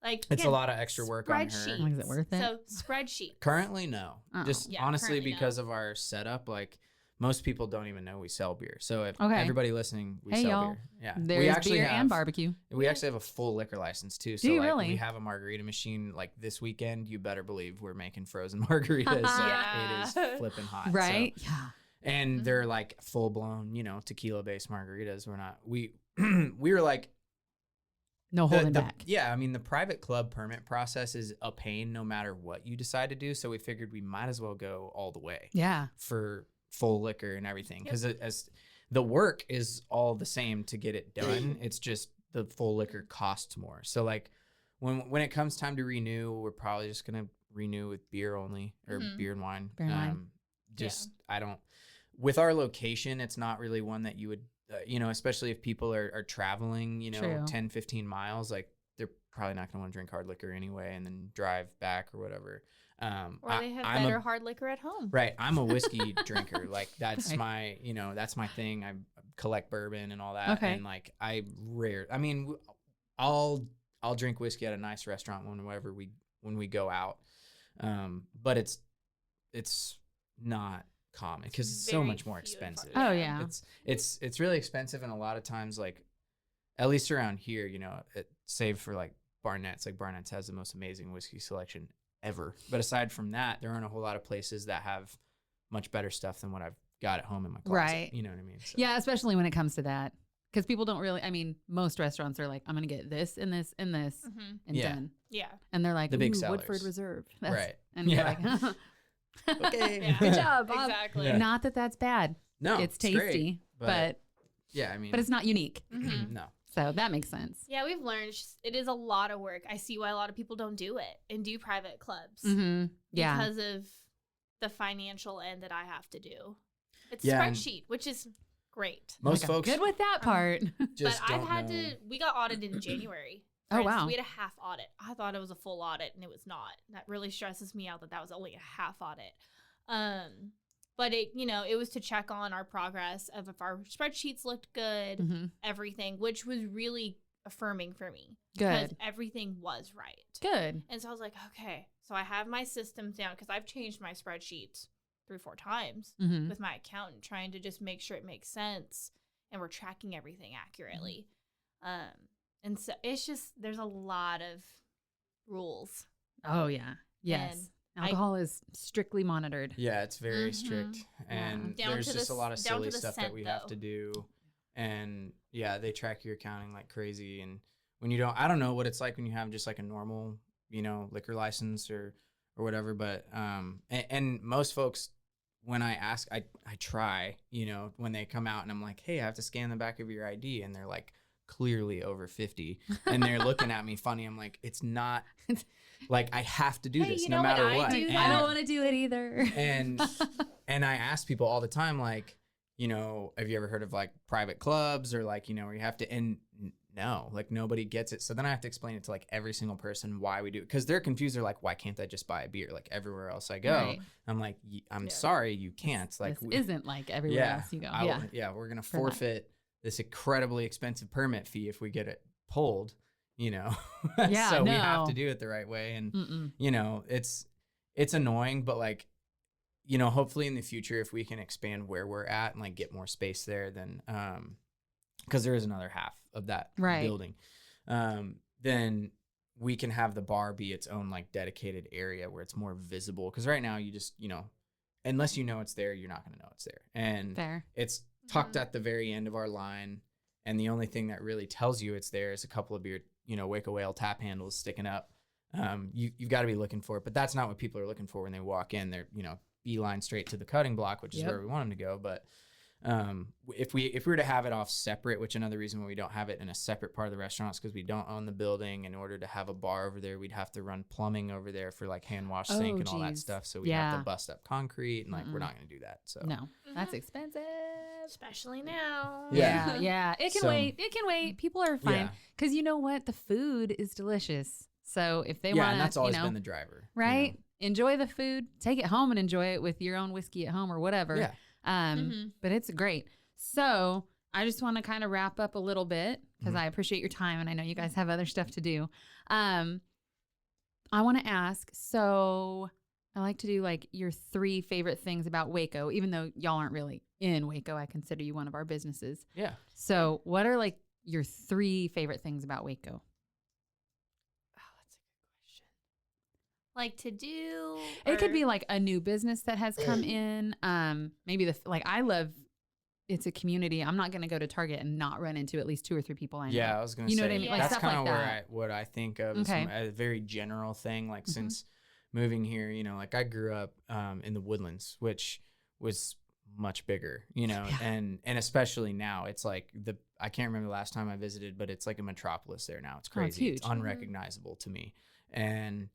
Speaker 5: like
Speaker 4: a lot of extra work on her.
Speaker 3: Is it worth it?
Speaker 5: So spreadsheet.
Speaker 4: Currently, no. Just honestly, because of our setup, like most people don't even know we sell beer. So if everybody listening, we sell beer. Yeah,
Speaker 3: there's
Speaker 4: we actually
Speaker 3: beer and barbecue.
Speaker 4: We actually have a full liquor license too. So like we have a margarita machine. Like this weekend, you better believe we're making frozen margaritas. It is flipping hot.
Speaker 3: Right?
Speaker 4: So. Yeah. And they're like full blown, you know, tequila based margaritas. We're not. We were like.
Speaker 3: No holding back.
Speaker 4: Yeah, I mean, the private club permit process is a pain no matter what you decide to do. So we figured we might as well go all the way.
Speaker 3: Yeah.
Speaker 4: For full liquor and everything. Because as the work is all the same to get it done. It's just the full liquor costs more. So like when it comes time to renew, we're probably just going to renew with beer only or beer and wine. I don't, with our location, it's not really one that you would, you know, especially if people are traveling, you know, 10, 15 miles, like they're probably not going to want to drink hard liquor anyway and then drive back or whatever.
Speaker 5: Or they have better hard liquor at home.
Speaker 4: Right. I'm a whiskey drinker. Like that's my, you know, that's my thing. I collect bourbon and all that. Okay. And like I'll drink whiskey at a nice restaurant when we go out. But it's not common because it's so much more expensive.
Speaker 3: Oh yeah.
Speaker 4: It's really expensive. And a lot of times, like at least around here, you know, save for like Barnett's, like Barnett's has the most amazing whiskey selection ever. But aside from that, there aren't a whole lot of places that have much better stuff than what I've got at home in my closet. Right. You know what I mean? So.
Speaker 3: Yeah, especially when it comes to that. Because people don't really, I mean, most restaurants are like, I'm going to get this and this and this and done.
Speaker 5: Yeah.
Speaker 3: And they're like,
Speaker 4: the big sellers.
Speaker 3: Woodford Reserve.
Speaker 4: Right.
Speaker 3: And you're like, okay, good job, Bob.
Speaker 5: Exactly.
Speaker 3: Yeah. Not that that's bad.
Speaker 4: No,
Speaker 3: it's tasty,
Speaker 4: great, but yeah, I mean,
Speaker 3: but it's not unique.
Speaker 4: No.
Speaker 3: So that makes sense.
Speaker 5: Yeah, we've learned it is a lot of work. I see why a lot of people don't do it and do private clubs.
Speaker 3: Yeah.
Speaker 5: Because of the financial end that I have to do. It's a spreadsheet, which is great.
Speaker 4: Most folks
Speaker 3: good with that part.
Speaker 4: Just
Speaker 5: but I've had we got audited in January.
Speaker 3: Oh, wow.
Speaker 5: We had a half audit. I thought it was a full audit and it was not. That really stresses me out that was only a half audit. But it, you know, it was to check on our progress of if our spreadsheets looked good, everything, which was really affirming for me.
Speaker 3: Good.
Speaker 5: Because everything was right.
Speaker 3: Good.
Speaker 5: And so I was like, okay, so I have my systems down because I've changed my spreadsheets 3-4 times
Speaker 3: Mm-hmm.
Speaker 5: with my accountant, trying to just make sure it makes sense and we're tracking everything accurately. And so it's just, there's a lot of rules.
Speaker 3: Oh, yeah. Yes. Alcohol is strictly monitored.
Speaker 4: Yeah, it's very strict. And
Speaker 5: Down
Speaker 4: there's
Speaker 5: to
Speaker 4: just
Speaker 5: the
Speaker 4: a lot of
Speaker 5: down
Speaker 4: silly
Speaker 5: to the
Speaker 4: stuff
Speaker 5: cent,
Speaker 4: that we have
Speaker 5: though.
Speaker 4: to do. And yeah, they track your accounting like crazy. And when you don't, I don't know what it's like when you have just like a normal, you know, liquor license or whatever. But, and most folks, when I ask, I try, you know, when they come out and I'm like, hey, I have to scan the back of your ID. And they're like, clearly over 50. And they're looking at me funny. I'm like, it's not like I have to do
Speaker 5: Hey,
Speaker 4: this
Speaker 5: you
Speaker 4: no
Speaker 5: know what
Speaker 4: matter
Speaker 5: I
Speaker 4: what.
Speaker 5: do?
Speaker 3: I
Speaker 4: And-
Speaker 3: don't want to do it either.
Speaker 4: and I ask people all the time, like, you know, have you ever heard of like private clubs or like, you know, where you have to, and no, like nobody gets it. So then I have to explain it to like every single person why we do it, because they're confused. They're like, why can't I just buy a beer like everywhere else I go?
Speaker 3: Right.
Speaker 4: I'm like, I'm sorry, you can't. Like,
Speaker 3: This isn't like everywhere else you go.
Speaker 4: We're gonna
Speaker 3: For that.
Speaker 4: forfeit this incredibly expensive permit fee if we get it pulled, you know.
Speaker 3: Yeah,
Speaker 4: So we
Speaker 3: no.
Speaker 4: have to do it the right way, and
Speaker 3: Mm-mm.
Speaker 4: you know, it's annoying, but like, you know, hopefully in the future, if we can expand where we're at and like get more space there, then because there is another half of that
Speaker 3: Right.
Speaker 4: building, then we can have the bar be its own like dedicated area where it's more visible. Because right now you just, you know, unless you know it's there, you're not going to know it's there. And
Speaker 3: Fair.
Speaker 4: it's tucked at the very end of our line. And the only thing that really tells you it's there is a couple of beer, you know, Waco Whale tap handles sticking up. You've got to be looking for it, but that's not what people are looking for when they walk in. They're, you know, beeline straight to the cutting block, which is where we want them to go. But if we were to have it off separate, which another reason why we don't have it in a separate part of the restaurant is because we don't own the building. In order to have a bar over there, we'd have to run plumbing over there for like hand wash sink and all that
Speaker 3: geez.
Speaker 4: stuff. So we have to bust up concrete, and like we're not going to do that. So
Speaker 3: No, that's expensive.
Speaker 5: Especially now.
Speaker 4: Yeah.
Speaker 3: Yeah. It can
Speaker 4: So-
Speaker 3: wait. It can wait. People are fine.
Speaker 4: Yeah.
Speaker 3: Because you know what? The food is delicious. So if they
Speaker 4: yeah,
Speaker 3: want
Speaker 4: and that's
Speaker 3: to,
Speaker 4: always been the driver, you know?
Speaker 3: right? Enjoy the food. Take it home and enjoy it with your own whiskey at home or whatever.
Speaker 4: Yeah.
Speaker 3: But it's great. So I just want to kind of wrap up a little bit because I appreciate your time and I know you guys have other stuff to do. I want to ask, so I like to do like your 3 favorite things about Waco, even though y'all aren't really in Waco. I consider you one of our businesses.
Speaker 4: Yeah.
Speaker 3: So what are like your 3 favorite things about Waco?
Speaker 5: Like to do.
Speaker 3: It could
Speaker 5: or-
Speaker 3: be like a new business that has come in. Maybe I love, it's a community. I'm not going to go to Target and not run into at least 2 or 3 people I know.
Speaker 4: Yeah, I was gonna
Speaker 3: You
Speaker 4: say
Speaker 3: know what I mean?
Speaker 5: Like
Speaker 4: that's
Speaker 3: stuff
Speaker 4: kind of
Speaker 3: like
Speaker 4: where
Speaker 3: that.
Speaker 4: what I think of as
Speaker 3: Okay.
Speaker 4: a very general thing. Like since moving here, you know, like I grew up in the Woodlands, which was much bigger, you know, and especially now it's like I can't remember the last time I visited, but it's like a metropolis there now. It's crazy.
Speaker 3: huge.
Speaker 4: It's unrecognizable to me. And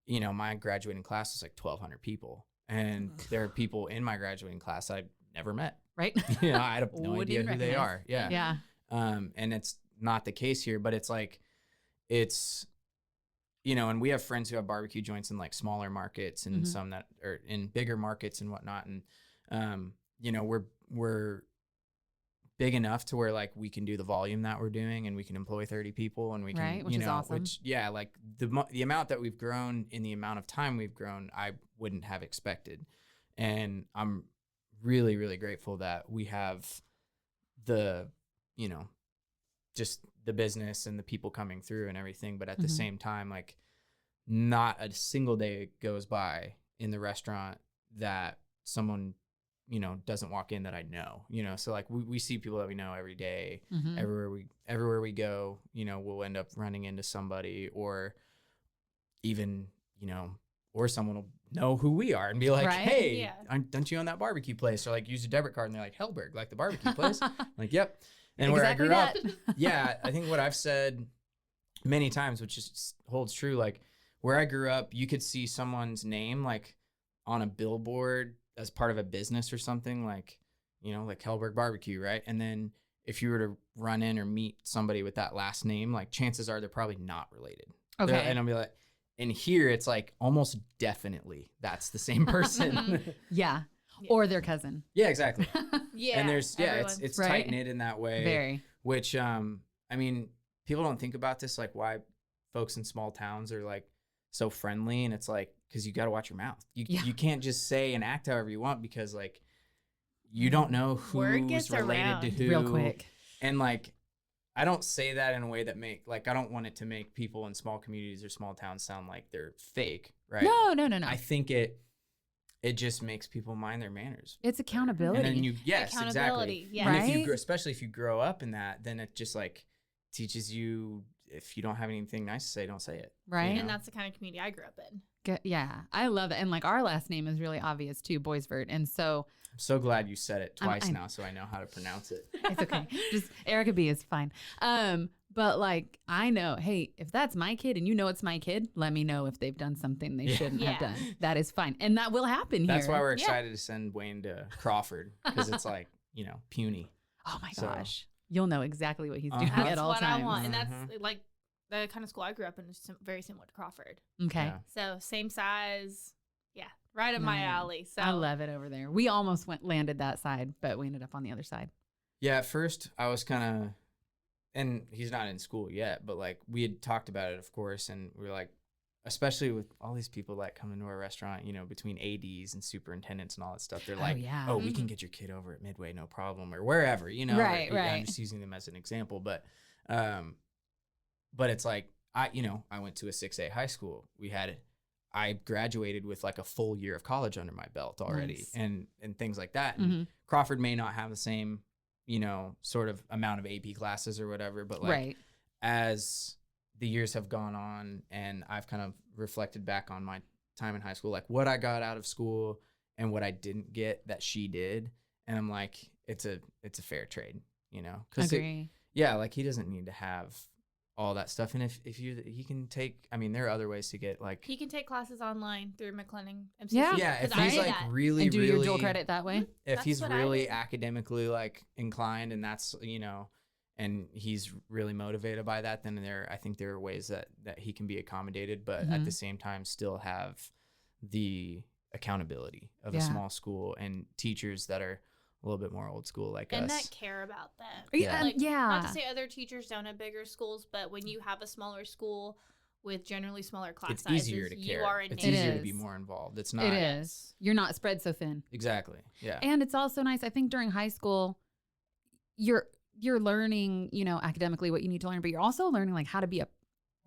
Speaker 4: you know, my graduating class is like 1,200 people, and there are people in my graduating class I've never met.
Speaker 3: Right?
Speaker 4: You know, I have no
Speaker 3: Wouldn't
Speaker 4: idea
Speaker 3: even
Speaker 4: who they
Speaker 3: recognize.
Speaker 4: are. Yeah.
Speaker 3: Yeah.
Speaker 4: And it's not the case here, but it's like, it's, you know, and we have friends who have barbecue joints in like smaller markets and some that are in bigger markets and whatnot. And, you know, we're big enough to where like we can do the volume that we're doing and we can employ 30 people and we can,
Speaker 3: Right, which
Speaker 4: you
Speaker 3: is
Speaker 4: know,
Speaker 3: awesome.
Speaker 4: like the amount that we've grown in the amount of time we've grown, I wouldn't have expected. And I'm really, really grateful that we have the, you know, just the business and the people coming through and everything. But at the same time, like not a single day goes by in the restaurant that someone, you know, doesn't walk in that I know, you know. So like we see people that we know every day, everywhere we go, you know, we'll end up running into somebody, or even, you know, or someone will know who we are and be like,
Speaker 3: Right?
Speaker 4: hey,
Speaker 5: Yeah.
Speaker 4: don't you own that barbecue place? Or like use a debit card and they're like, Helberg, like the barbecue place. I'm like, yep. And
Speaker 3: Exactly
Speaker 4: where I grew
Speaker 3: that.
Speaker 4: up, yeah, I think what I've said many times, which just holds true, like where I grew up, you could see someone's name like on a billboard as part of a business or something, like, you know, like Helberg barbecue, right? And then if you were to run in or meet somebody with that last name, like chances are they're probably not related.
Speaker 3: Okay.
Speaker 4: And I'll be like, and here it's like almost definitely that's the same person.
Speaker 3: Yeah.
Speaker 5: Yeah.
Speaker 3: Or their cousin.
Speaker 4: Yeah, exactly.
Speaker 5: Yeah.
Speaker 4: And there's
Speaker 5: everyone.
Speaker 4: it's
Speaker 3: Right.
Speaker 4: tight knit in that way.
Speaker 3: Very.
Speaker 4: Which I mean, people don't think about this, like why folks in small towns are like so friendly, and it's like, because you got to watch your mouth. You can't just say and act however you want, because like you don't know
Speaker 5: Word
Speaker 4: who's
Speaker 5: gets
Speaker 4: related
Speaker 5: around.
Speaker 4: to who.
Speaker 3: Real quick.
Speaker 4: And like, I don't say that in a way that I don't want it to make people in small communities or small towns sound like they're fake, right?
Speaker 3: No.
Speaker 4: I think it just makes people mind their manners.
Speaker 3: It's accountability.
Speaker 4: And then yes,
Speaker 5: Accountability,
Speaker 4: exactly.
Speaker 5: yeah.
Speaker 4: And
Speaker 3: Right?
Speaker 4: especially if you grow up in that, then it just like teaches you, if you don't have anything nice to say, don't say it.
Speaker 3: Right.
Speaker 5: And that's the kind of community I grew up in.
Speaker 3: Yeah, I love it. And like our last name is really obvious too, Boisvert. And so
Speaker 4: I'm so glad you said it twice
Speaker 3: I'm-
Speaker 4: now, so I know how to pronounce it.
Speaker 3: it's okay. Just Erica B is fine. But like I know, hey, if that's my kid and you know it's my kid, let me know if they've done something they shouldn't have done. That is fine. And that will happen
Speaker 4: That's
Speaker 3: here.
Speaker 4: why we're excited to send Wayne to Crawford, because it's like, puny.
Speaker 3: Oh my
Speaker 4: So-
Speaker 3: gosh. You'll know exactly what he's doing
Speaker 4: Uh-huh.
Speaker 3: at
Speaker 5: That's
Speaker 3: all
Speaker 5: what
Speaker 3: times.
Speaker 5: I want. And that's like the kind of school I grew up in is very similar to Crawford.
Speaker 3: Okay.
Speaker 4: Yeah.
Speaker 5: So same size. Yeah. Right up my
Speaker 3: Nice.
Speaker 5: alley. So
Speaker 3: I love it over there. We almost landed that side, but we ended up on the other side.
Speaker 4: Yeah, at first I was kind of, and he's not in school yet, but like we had talked about it, of course, and we were like, especially with all these people that come into our restaurant, between ADs and superintendents and all that stuff, they're like,
Speaker 3: yeah.
Speaker 4: oh, we can get your kid over at Midway, no problem, or wherever,
Speaker 3: Right,
Speaker 4: or,
Speaker 3: right.
Speaker 4: I'm just using them as an example, but it's like, I went to a 6A high school. I graduated with like a full year of college under my belt already,
Speaker 3: Nice.
Speaker 4: and things like that. And
Speaker 3: Mhm.
Speaker 4: Crawford may not have the same, sort of amount of AP classes or whatever, but like
Speaker 3: Right.
Speaker 4: as the years have gone on and I've kind of reflected back on my time in high school, like what I got out of school and what I didn't get that she did. And I'm like, it's a fair trade,
Speaker 3: Agree.
Speaker 4: like he doesn't need to have all that stuff. And if he can take, there are other ways to get like,
Speaker 5: he can take classes online through McLennan MCC.
Speaker 3: Yeah.
Speaker 4: yeah, if
Speaker 5: 'cause I
Speaker 4: he's
Speaker 5: did
Speaker 4: like
Speaker 5: that.
Speaker 4: really,
Speaker 3: And do
Speaker 4: really
Speaker 3: your dual credit that way.
Speaker 4: if
Speaker 5: That's
Speaker 4: he's
Speaker 5: what I
Speaker 4: really
Speaker 5: did.
Speaker 4: academically like inclined, and that's and he's really motivated by that, then I think there are ways that he can be accommodated, but at the same time still have the accountability of a
Speaker 3: Yeah.
Speaker 4: small school and teachers that are a little bit more old school like
Speaker 5: And
Speaker 4: us.
Speaker 5: that care about them.
Speaker 4: Yeah.
Speaker 5: Like,
Speaker 3: Yeah.
Speaker 5: Not to say other teachers don't at bigger schools, but when you have a smaller school with generally smaller class
Speaker 4: It's
Speaker 5: sizes,
Speaker 4: easier to care.
Speaker 5: you are
Speaker 4: It's
Speaker 5: enabled.
Speaker 4: easier to
Speaker 3: is.
Speaker 4: be more involved. It's not
Speaker 3: It is. You're not spread so thin.
Speaker 4: exactly. Yeah.
Speaker 3: And it's also nice. I think during high school, you're learning, academically what you need to learn, but you're also learning like how to be an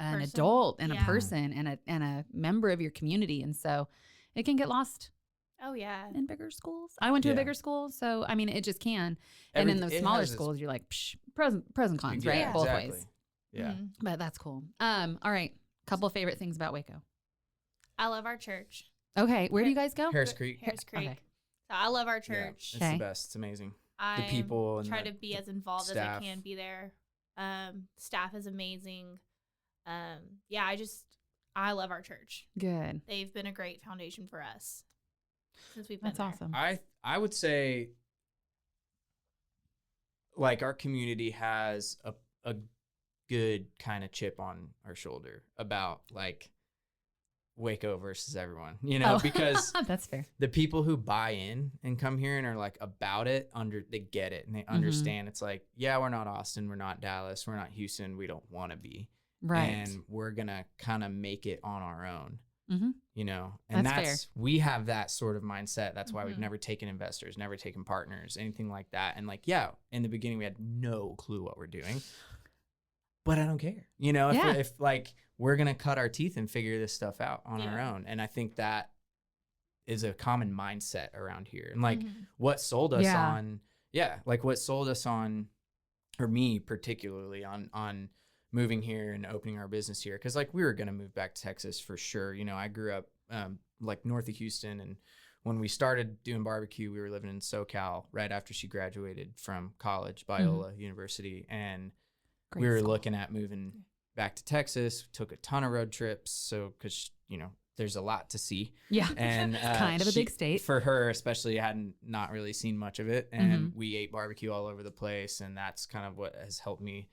Speaker 5: Person.
Speaker 3: adult and
Speaker 5: Yeah.
Speaker 3: a person and a member of your community. And so it can get lost
Speaker 5: Oh, yeah.
Speaker 3: in bigger schools. I went to a
Speaker 4: Yeah.
Speaker 3: bigger school, so I mean, it just can. And in
Speaker 4: Everyth-
Speaker 3: those
Speaker 4: it
Speaker 3: smaller
Speaker 4: has its-
Speaker 3: schools, you're like pros and cons, right?
Speaker 4: Yeah,
Speaker 3: Both
Speaker 4: exactly.
Speaker 3: ways.
Speaker 4: Yeah.
Speaker 5: Mhm.
Speaker 3: But that's cool. All right, couple favorite things about Waco.
Speaker 5: I love our church,
Speaker 3: Okay, where do you guys go?
Speaker 4: Harris Creek.
Speaker 5: Harris Creek.
Speaker 3: Okay.
Speaker 5: So I love our
Speaker 4: Yeah,
Speaker 5: church.
Speaker 4: it's
Speaker 3: Okay.
Speaker 4: the best. It's amazing.
Speaker 5: I
Speaker 4: people and
Speaker 5: try
Speaker 4: the-
Speaker 5: to be
Speaker 4: the
Speaker 5: as involved as
Speaker 4: staff.
Speaker 5: I can be there. Staff is amazing. Yeah, I love our church.
Speaker 3: Good.
Speaker 5: They've been a great foundation for us since we've been
Speaker 3: That's
Speaker 5: there.
Speaker 3: awesome.
Speaker 4: I would say like our community has a good kind of chip on our shoulder about like Waco versus everyone, because
Speaker 3: That's fair.
Speaker 4: the people who buy in and come here and are like about it, they get it and they understand. It's like, yeah, we're not Austin, we're not Dallas, we're not Houston, we don't want to be.
Speaker 3: Right.
Speaker 4: And we're going to kind of make it on our own.
Speaker 3: Mm-hmm.
Speaker 4: And
Speaker 3: That's
Speaker 4: that's we have that sort of mindset. That's why we've
Speaker 5: Mhm.
Speaker 4: never taken investors, never taken partners, anything like that. And like, yeah, in the beginning we had no clue what we're doing, but I don't care.
Speaker 3: Yeah.
Speaker 4: If like we're gonna cut our teeth and figure this stuff out on our
Speaker 5: Yeah.
Speaker 4: own. And I think that is a common mindset around here. And like
Speaker 5: Mhm.
Speaker 4: what sold us
Speaker 3: Yeah.
Speaker 4: on, what sold us on, or me particularly on moving here and opening our business here, because like we were going to move back to Texas for sure. I grew up like north of Houston, and when we started doing barbecue, we were living in SoCal right after she graduated from college, Biola University, and
Speaker 3: Great
Speaker 4: we were
Speaker 3: school.
Speaker 4: looking at moving back to Texas. Took a ton of road trips, so because there's a lot to see.
Speaker 3: Yeah.
Speaker 4: And
Speaker 3: It's kind of a big state.
Speaker 4: for her, especially, hadn't not really seen much of it, and we ate barbecue all over the place, and that's kind of what has helped me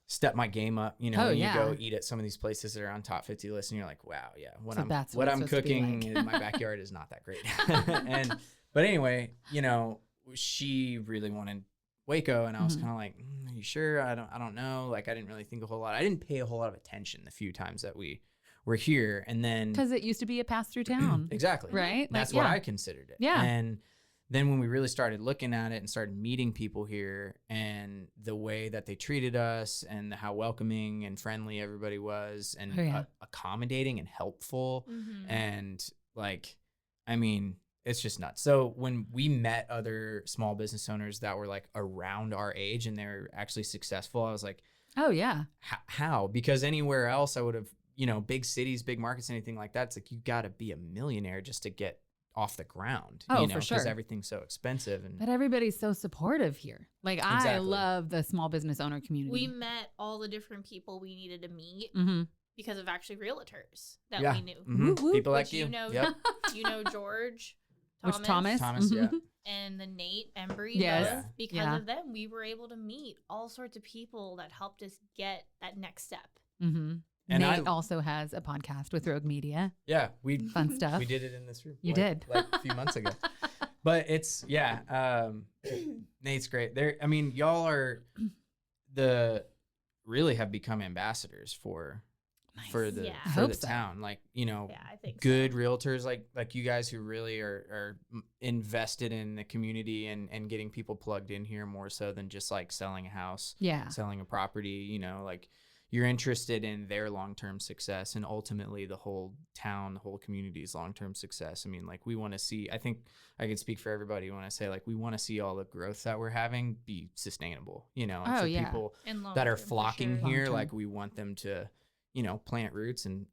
Speaker 4: step my game up. When you go eat at some of these places that are on top 50 lists, and you're like, wow, yeah,
Speaker 3: So that's what
Speaker 4: what
Speaker 3: it's
Speaker 4: I'm
Speaker 3: supposed to be
Speaker 4: cooking
Speaker 3: like.
Speaker 4: in my backyard is not that great. But anyway, she really wanted Waco, and I was kind of like, are you sure? I don't know. Like, I didn't really think a whole lot. I didn't pay a whole lot of attention the few times that we we're here. And then
Speaker 3: because it used to be a pass-through town.
Speaker 4: Exactly.
Speaker 3: Right?
Speaker 4: That's what I considered it.
Speaker 3: Yeah.
Speaker 4: And then when we really started looking at it and started meeting people here and the way that they treated us and how welcoming and friendly everybody was and accommodating and helpful and like, I mean, it's just nuts. So when we met other small business owners that were like around our age and they're actually successful, I was like,
Speaker 3: oh yeah.
Speaker 4: How? Because anywhere else I would have, big cities, big markets, anything like that, it's like you got to be a millionaire just to get off the ground,
Speaker 3: for sure,
Speaker 4: because everything's so expensive.
Speaker 3: But everybody's so supportive here. Like I love the small business owner community.
Speaker 5: We met all the different people we needed to meet because of actually realtors that we knew.
Speaker 4: Mm-hmm. People like you.
Speaker 5: Yep. You know George, Thomas.
Speaker 3: Which Thomas?
Speaker 4: Thomas, yeah.
Speaker 5: And the Nate Embry.
Speaker 3: Yes.
Speaker 5: Because of them, we were able to meet all sorts of people that helped us get that next step.
Speaker 3: Mm-hmm. And Nate also has a podcast with Rogue Media.
Speaker 4: Yeah,
Speaker 3: fun stuff.
Speaker 4: We did it in this room.
Speaker 3: You did
Speaker 4: like a few months ago. But it's Nate's great. Y'all are really have become ambassadors for the town. Like,
Speaker 5: I think
Speaker 4: good realtors like you guys who really are invested in the community and getting people plugged in here more so than just like selling a house, selling a property, like you're interested in their long-term success and ultimately the whole town, the whole community's long-term success. I mean, like we want to see, I think I can speak for everybody when I say like we want to see all the growth that we're having be sustainable, and for people that are flocking here, like we want them to, plant roots and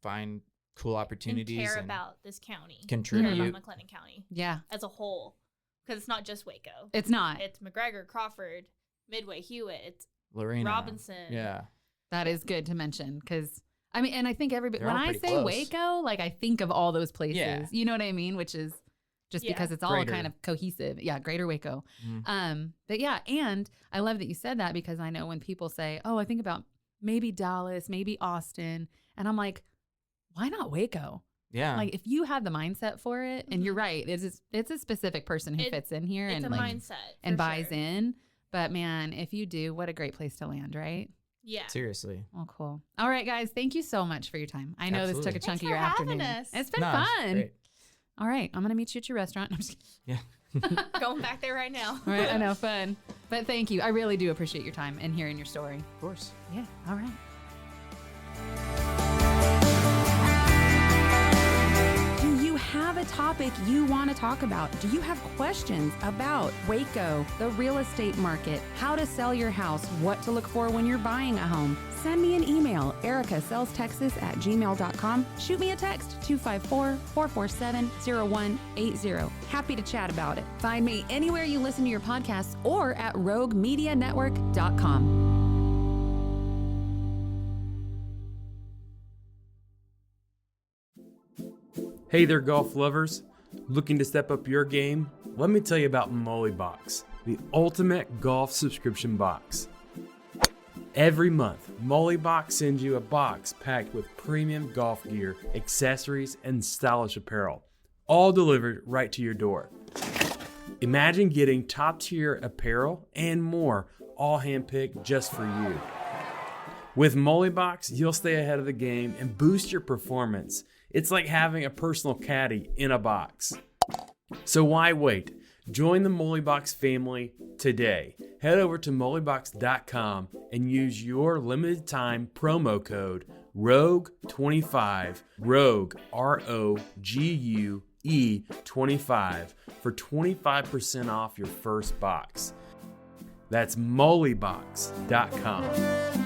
Speaker 4: find cool opportunities.
Speaker 5: And care about this county.
Speaker 4: Contribute.
Speaker 5: Care about McLennan County.
Speaker 3: Yeah.
Speaker 5: As a whole. Because it's not just Waco.
Speaker 3: It's not.
Speaker 5: It's McGregor, Crawford, Midway, Hewitt. It's
Speaker 4: Lorena.
Speaker 5: Robinson.
Speaker 4: Yeah.
Speaker 3: That is good to mention because, and I think everybody, when I say
Speaker 4: close.
Speaker 3: Waco, like I think of all those places.
Speaker 4: Yeah.
Speaker 3: You know what I mean? Which is just because it's all kind of cohesive. Yeah, Greater Waco. But yeah, and I love that you said that because I know when people say, oh, I think about maybe Dallas, maybe Austin. And I'm like, why not Waco?
Speaker 4: Yeah.
Speaker 3: Like if you have the mindset for it, and you're right, it's a specific person who fits in here and
Speaker 5: a
Speaker 3: like
Speaker 5: mindset
Speaker 3: and buys in. But man, if you do, what a great place to land, right?
Speaker 5: Yeah.
Speaker 4: Seriously.
Speaker 3: Oh, cool. All right, guys. Thank you so much for your time. I know this took a chunk of your afternoon.
Speaker 5: Us.
Speaker 3: It's been fun. All right. I'm going to meet you at your restaurant. I'm just
Speaker 4: kidding.
Speaker 5: Yeah. Going back there right now.
Speaker 3: Right. I know. Fun. But thank you. I really do appreciate your time and hearing your story.
Speaker 4: Of course.
Speaker 3: Yeah. All right. Have a topic you want to talk about? Do you have questions about Waco, the real estate market, how to sell your house, what to look for when you're buying a home? Send me an email, ericasellstexas@gmail.com. Shoot me a text, 254-447-0180. Happy to chat about it. Find me anywhere you listen to your podcasts or at roguemedianetwork.com.
Speaker 1: Hey there, golf lovers. Looking to step up your game? Let me tell you about Mollybox, the ultimate golf subscription box. Every month, Mollybox sends you a box packed with premium golf gear, accessories, and stylish apparel, all delivered right to your door. Imagine getting top-tier apparel and more, all handpicked just for you. With Mollybox, you'll stay ahead of the game and boost your performance. It's like having a personal caddy in a box. So why wait? Join the Mollybox family today. Head over to mollybox.com and use your limited time promo code ROGUE25, ROGUE, ROGUE 25 for 25% off your first box. That's mollybox.com.